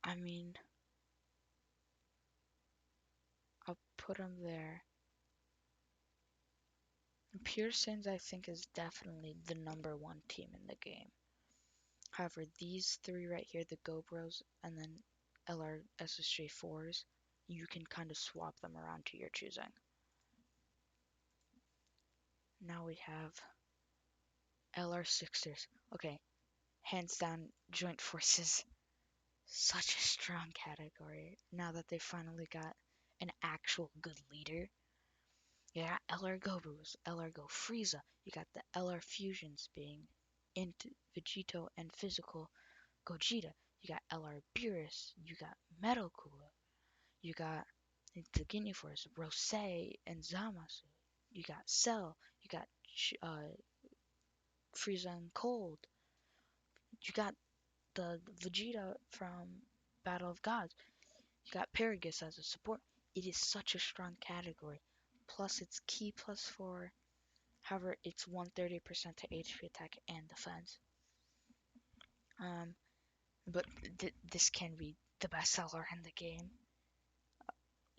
I mean, I'll put him there. Pure Saiyans, I think, is definitely the #1 team in the game. However, these three right here, the GoPros and then LR SSJ4s, you can kind of swap them around to your choosing. Now we have LR Sixers. Okay, hands down, Joint Forces. Such a strong category now that they finally got an actual good leader. You got LR Gobrus, LR Go Frieza. You got the LR fusions being into Vegito and physical Gogeta. You got LR Beerus. You got Metal Cooler. You got the Ginyu Force, Rose and Zamasu. You got Cell. You got Frieza and Cold. You got the Vegeta from Battle of Gods. You got Paragus as a support. It is such a strong category. Plus it's key +4. However, it's 130% to HP attack and defense. But this can be the best seller in the game.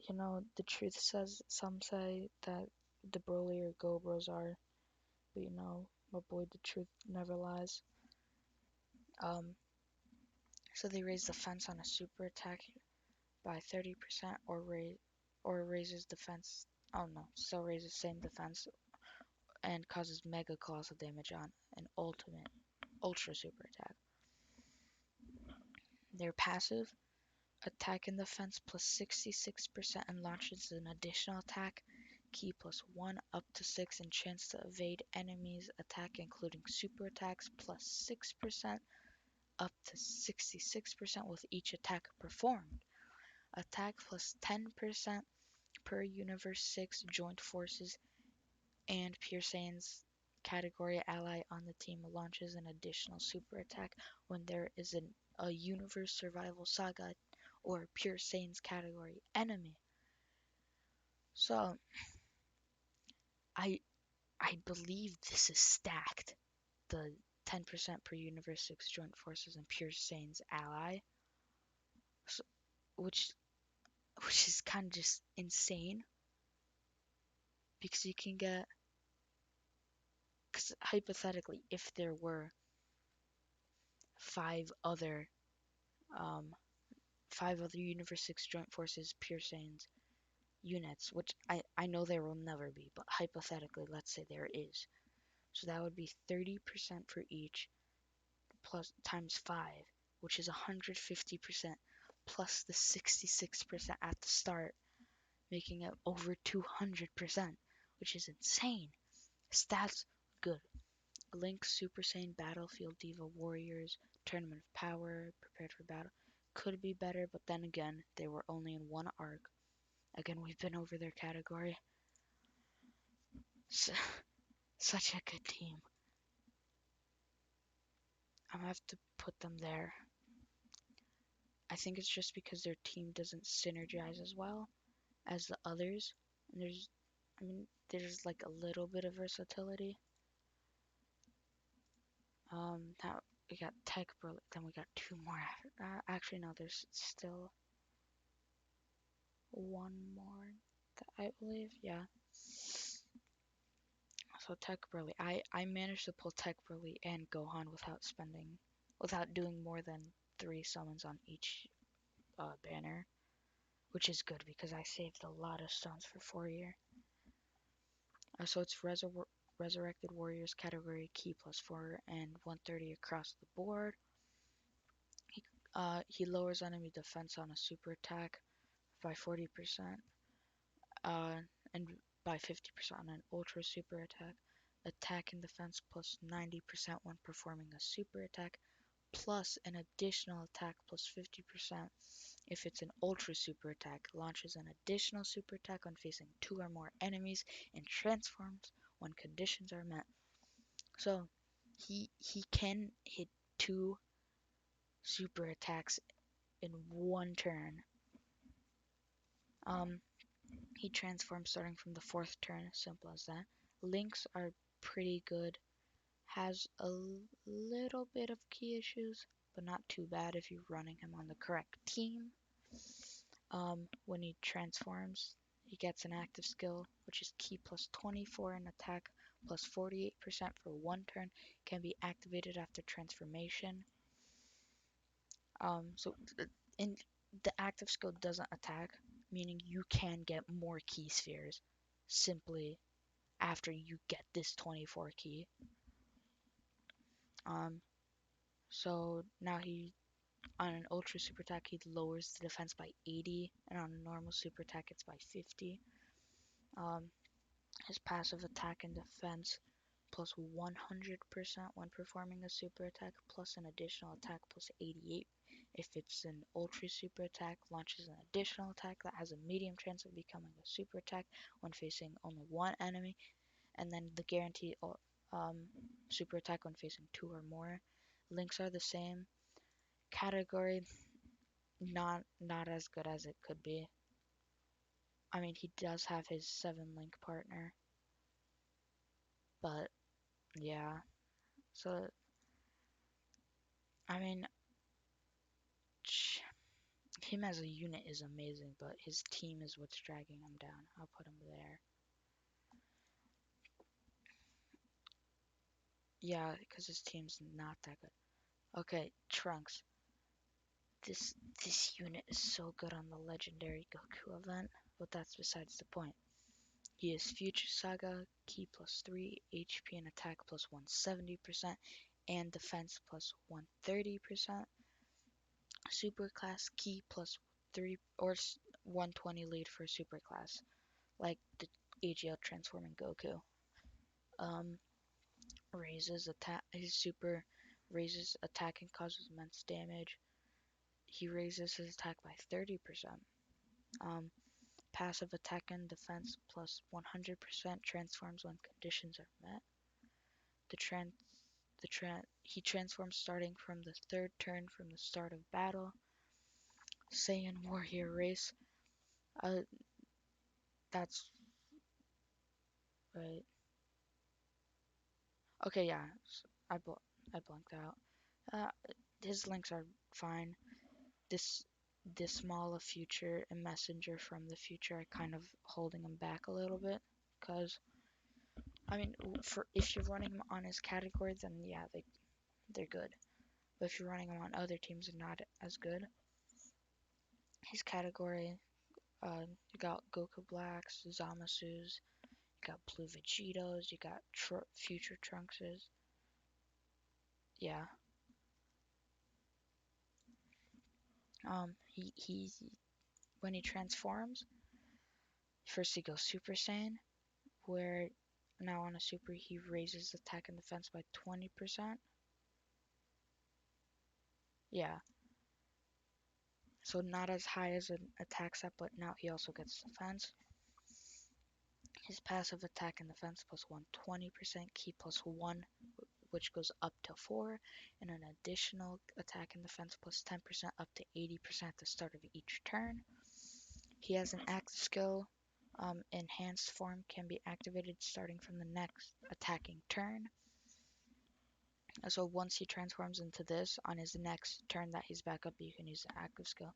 You know, the truth says, some say that the Broly or Gobros are, but you know, my boy, the truth never lies. So they raise defense on a super attack by 30% or raises defense. Oh no, still raises same defense and causes mega colossal damage on an ultra super attack. Their passive attack and defense +66% and launches an additional attack key +1 up to 6 and chance to evade enemies attack including super attacks +6% up to 66% with each attack performed. Attack +10% per Universe 6 Joint Forces and Pure Saiyan's category ally on the team launches an additional super attack when there is a Universe Survival Saga or Pure Saiyan's category enemy. So, I believe this is stacked. The 10% per Universe 6 Joint Forces and Pure Saiyan's ally, so, which is kind of just insane because you can get, because hypothetically, if there were five other um, Universe 6 Joint Forces Pure Saiyans units, which I know there will never be, but hypothetically, let's say there is. So that would be 30% for each plus times 5, which is 150% plus the 66% at the start, making it over 200%, which is insane. Stats good. Link, Super Saiyan, Battlefield Diva, Warriors, Tournament of Power, Prepared for Battle. Could be better, but then again, they were only in one arc. Again, we've been over their category. Such a good team. I'm gonna have to put them there. I think it's just because their team doesn't synergize as well as the others. And there's like a little bit of versatility. Now we got Tech Bro, then we got two more. Actually, no, there's still one more that I believe. Yeah. So Tech Broly, I managed to pull Tech Broly and Gohan without doing more than 3 summons on each banner, which is good because I saved a lot of stones for 4-year. So it's Resurrected Warriors category key +4 and 130 across the board. He lowers enemy defense on a super attack by 40%, and by 50% on an ultra super attack. Attack and defense plus 90% when performing a super attack, plus an additional attack plus 50% if it's an ultra super attack. Launches an additional super attack when facing 2 or more enemies, and transforms when conditions are met. So he can hit 2 super attacks in one turn. He transforms starting from the 4th turn, simple as that. Links are pretty good. Has a little bit of key issues, but not too bad if you're running him on the correct team. When he transforms, he gets an active skill, which is key plus 24 and attack plus 48% for 1 turn, can be activated after transformation. So in the active skill doesn't attack, meaning you can get more key spheres simply after you get this 24 key. So now on an ultra super attack, he lowers the defense by 80, and on a normal super attack, it's by 50. His passive attack and defense plus 100% when performing a super attack, plus an additional attack plus 88. If it's an ultra super attack, launches an additional attack that has a medium chance of becoming a super attack when facing only one enemy, and then the guaranteed super attack when facing 2 or more. Links are the same. Category not as good as it could be. I mean, he does have his 7-link partner, but yeah. So I mean, him as a unit is amazing, but his team is what's dragging him down. I'll put him there. Yeah, because his team's not that good. Okay, Trunks. This unit is so good on the legendary Goku event, but that's besides the point. He is Future Saga, Ki plus 3, HP and attack plus 170%, and defense plus 130%. Super class Ki plus 3 or 120 lead for super class, like the AGL transforming Goku. Raises attack. His super raises attack and causes immense damage. He raises his attack by 30%. Passive attack and defense plus 100% transforms when conditions are met. He transforms starting from the 3rd turn from the start of battle. Saiyan Warrior Race. That's right. Okay, yeah. I blanked out. Uh, his links are fine. This small of future and messenger from the future are kind of holding him back a little bit, because I mean, for if you're running him on his category, then yeah, they're good. But if you're running him on other teams, they're not as good. His category, you got Goku Blacks, Zamasu's, you got Blue Vegetos, you got Future Trunkses. Yeah. he when he transforms, first he goes Super Saiyan, where now on a Super he raises attack and defense by 20%. Yeah, so not as high as an attack set, but now he also gets defense. His passive attack and defense plus 120%, ki plus 1, which goes up to 4, and an additional attack and defense plus 10% up to 80% at the start of each turn. He has an active skill, enhanced form can be activated starting from the next attacking turn. So once he transforms into this, on his next turn that he's back up, you can use the active skill.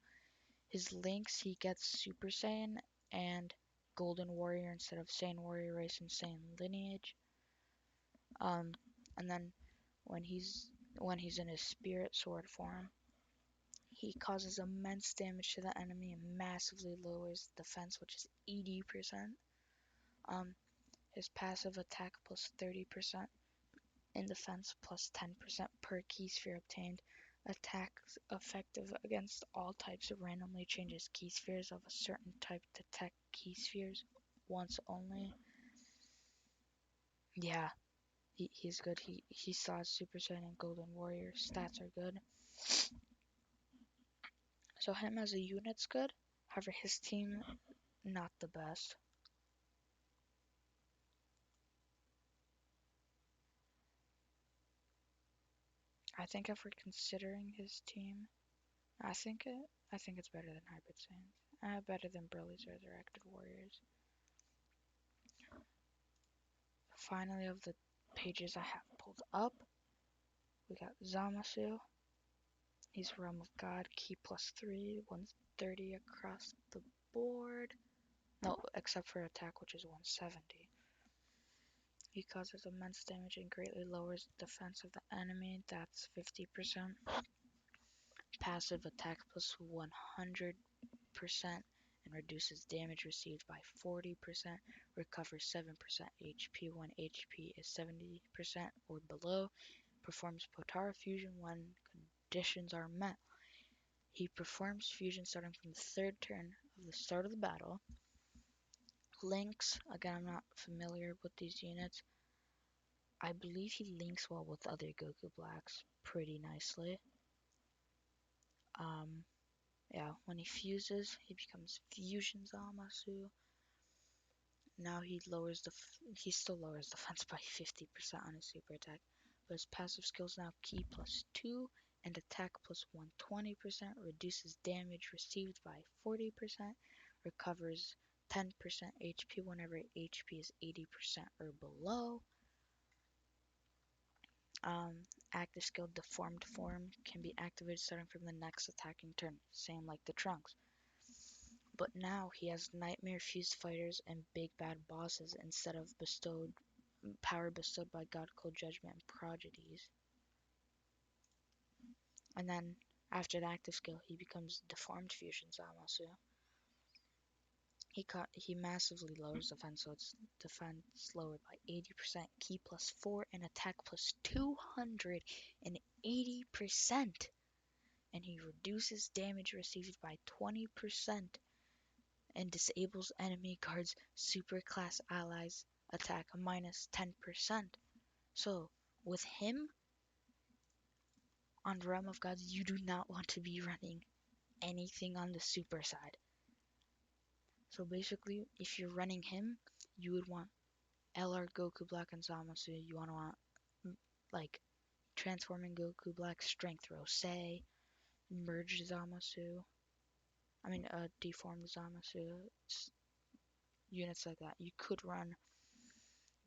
His links, he gets Super Saiyan and Golden Warrior instead of Saiyan Warrior Race and Saiyan Lineage. And then when he's in his Spirit Sword form, he causes immense damage to the enemy and massively lowers defense, which is 80%. His passive attack plus 30%, in defense plus 10% per key sphere obtained. Attacks effective against all types of randomly changes key spheres of a certain type. Detect key spheres once only. Yeah, he's good. He saw Super Saiyan and Golden Warrior. Stats are good. So him as a unit's good. However, his team not the best. I think if we're considering his team, I think it's better than Hybrid Saiyans. Better than Broly's Resurrected Warriors. Finally, of the pages I have pulled up, we got Zamasu. He's Realm of God, Ki plus 3, 130 across the board. No, except for attack, which is 170. He causes immense damage and greatly lowers the defense of the enemy. That's 50%. Passive attack plus 100% and reduces damage received by 40%. Recovers 7% HP when HP is 70% or below. Performs Potara Fusion when conditions are met. He performs fusion starting from the third turn of the start of the battle. Links, again, I'm not familiar with these units. I believe he links well with other Goku Blacks pretty nicely. Yeah, when he fuses, he becomes Fusion Zamasu. Now he still lowers defense by 50% on his super attack, but his passive skills now Ki plus 2 and attack plus 120%, reduces damage received by 40%, recovers 10% HP whenever HP is 80% or below. Active skill Deformed Form can be activated starting from the next attacking turn, same like the Trunks. But now he has Nightmare Fused Fighters and Big Bad Bosses instead of power bestowed by God Cold Judgment and Prodigies. And then after the active skill, he becomes Deformed Fusion Zamasu. He massively lowers defense, so it's defense lowered by 80%, Ki plus 4, and attack plus 280%. And he reduces damage received by 20% and disables enemy guards' superclass allies attack minus 10%. So with him on Realm of Gods, you do not want to be running anything on the super side. So basically, if you're running him, you would want LR Goku Black and Zamasu. You want like transforming Goku Black, Strength Rosei, merge Zamasu. Deformed Zamasu. Units like that. You could run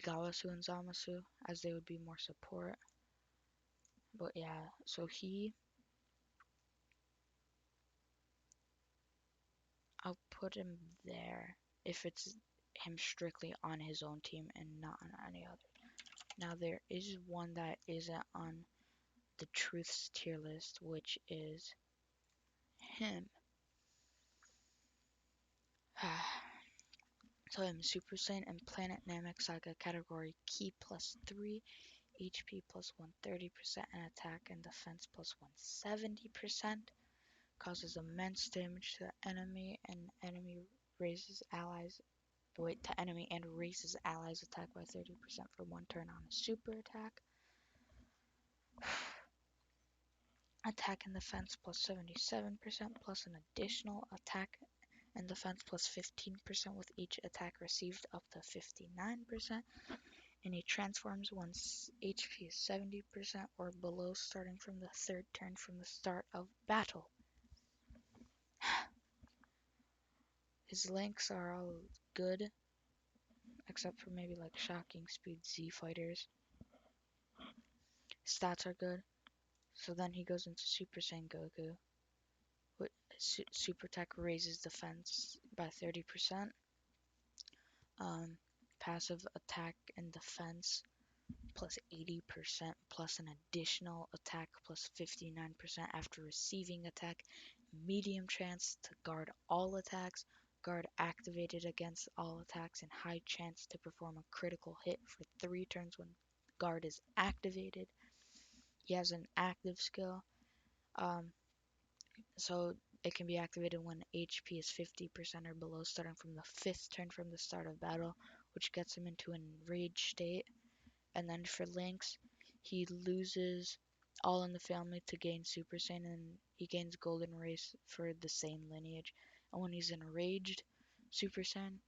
Gawasu and Zamasu as they would be more support. But yeah, so I'll put him there if it's him strictly on his own team and not on any other. Now there is one that isn't on the Truths tier list, which is him. So I'm Super Saiyan and Planet Namek Saga category Ki plus 3, HP plus 130% and attack and defense plus 170%. causes immense damage to the enemy, and enemy raises allies. Wait, to enemy and raises allies attack by 30% for 1 turn on a super attack. Attack and defense plus 77% plus an additional attack and defense plus 15% with each attack received up to 59%. And he transforms once HP is 70% or below starting from the 3rd turn from the start of battle. His links are all good, except for maybe like Shocking Speed Z Fighters. Stats are good. So then he goes into Super Saiyan Goku. Super attack raises defense by 30%. Passive attack and defense plus 80% plus an additional attack plus 59% after receiving attack. Medium chance to guard all attacks. Guard activated against all attacks and high chance to perform a critical hit for 3 turns when guard is activated. He has an active skill. So it can be activated when HP is 50% or below starting from the 5th turn from the start of battle, which gets him into an enraged state. And then for Lynx, he loses all in the family to gain Super Saiyan, and he gains Golden Race for the same lineage. And when he's enraged Super Saiyan,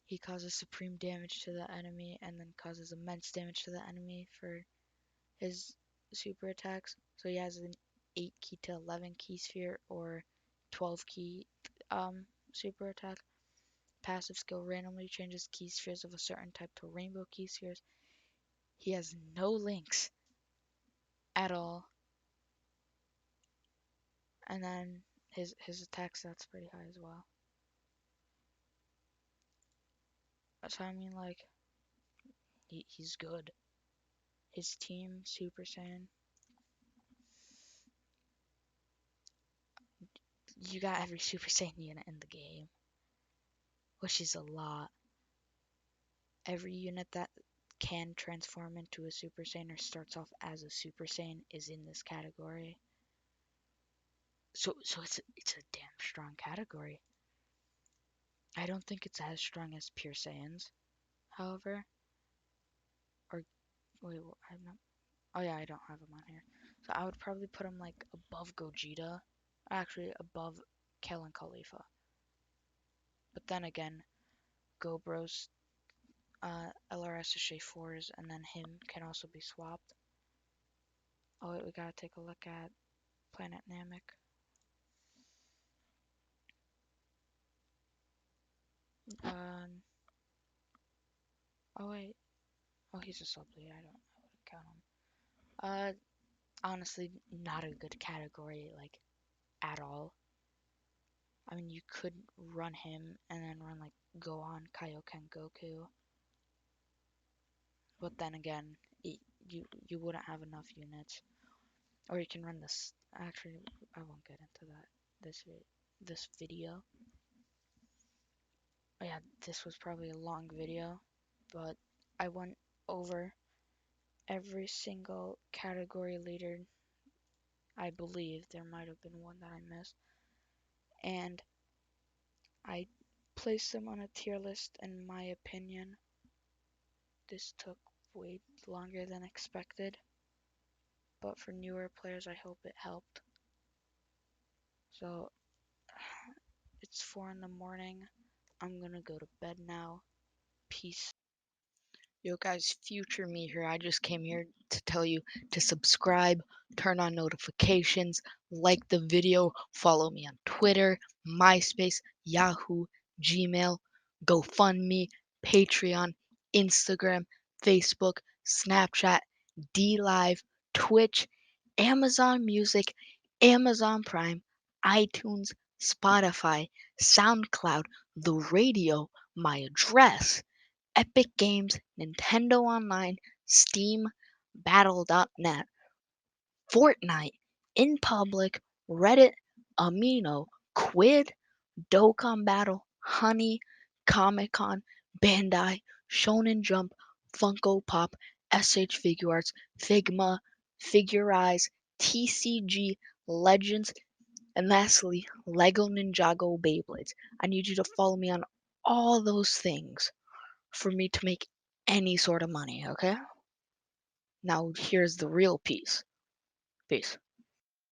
he causes supreme damage to the enemy and then causes immense damage to the enemy for his super attacks. So he has an 8 key to 11 key sphere or 12 key super attack. Passive skill randomly changes key spheres of a certain type to rainbow key spheres. He has no links at all. And then his attack stats pretty high as well. So I mean, like, he's good. His team, Super Saiyan, you got every Super Saiyan unit in the game, which is a lot. Every unit that can transform into a Super Saiyan or starts off as a Super Saiyan is in this category. So it's a damn strong category. I don't think it's as strong as Pure Saiyans, however. Or wait, I'm not. Oh yeah, I don't have him on here. So I would probably put him like above Gogeta, actually above Kel and Khalifa. But then again, Gobros, LRS Shay4s, and then him can also be swapped. Oh wait, we gotta take a look at Planet Namek. Oh wait. Oh, he's a sub lead. I wouldn't count him. Honestly, not a good category, like, at all. I mean, you could run him and then run, like, Gohan, Kaioken, Goku. But then again, you wouldn't have enough units. Or you can run this. Actually, I won't get into that this video. Oh yeah, this was probably a long video, but I went over every single category leader. I believe there might have been one that I missed, and I placed them on a tier list. In my opinion, this took way longer than expected, but for newer players, I hope it helped. So it's 4 in the morning. I'm gonna go to bed now. Peace. Yo guys, future me here. I just came here to tell you to subscribe, turn on notifications, like the video, follow me on Twitter, MySpace, Yahoo, Gmail, GoFundMe, Patreon, Instagram, Facebook, Snapchat, DLive, Twitch, Amazon Music, Amazon Prime, iTunes, Spotify, SoundCloud, the radio, my address, Epic Games, Nintendo Online, Steam, Battle.net, Fortnite, In Public, Reddit, Amino, Quid, Dokkan Battle, Honey, Comic Con, Bandai, Shonen Jump, Funko Pop, SH Figuarts, Figma, Figure Eyes, TCG, Legends, And lastly, Lego Ninjago Beyblades. I need you to follow me on all those things for me to make any sort of money, okay? Now here's the real piece. Peace.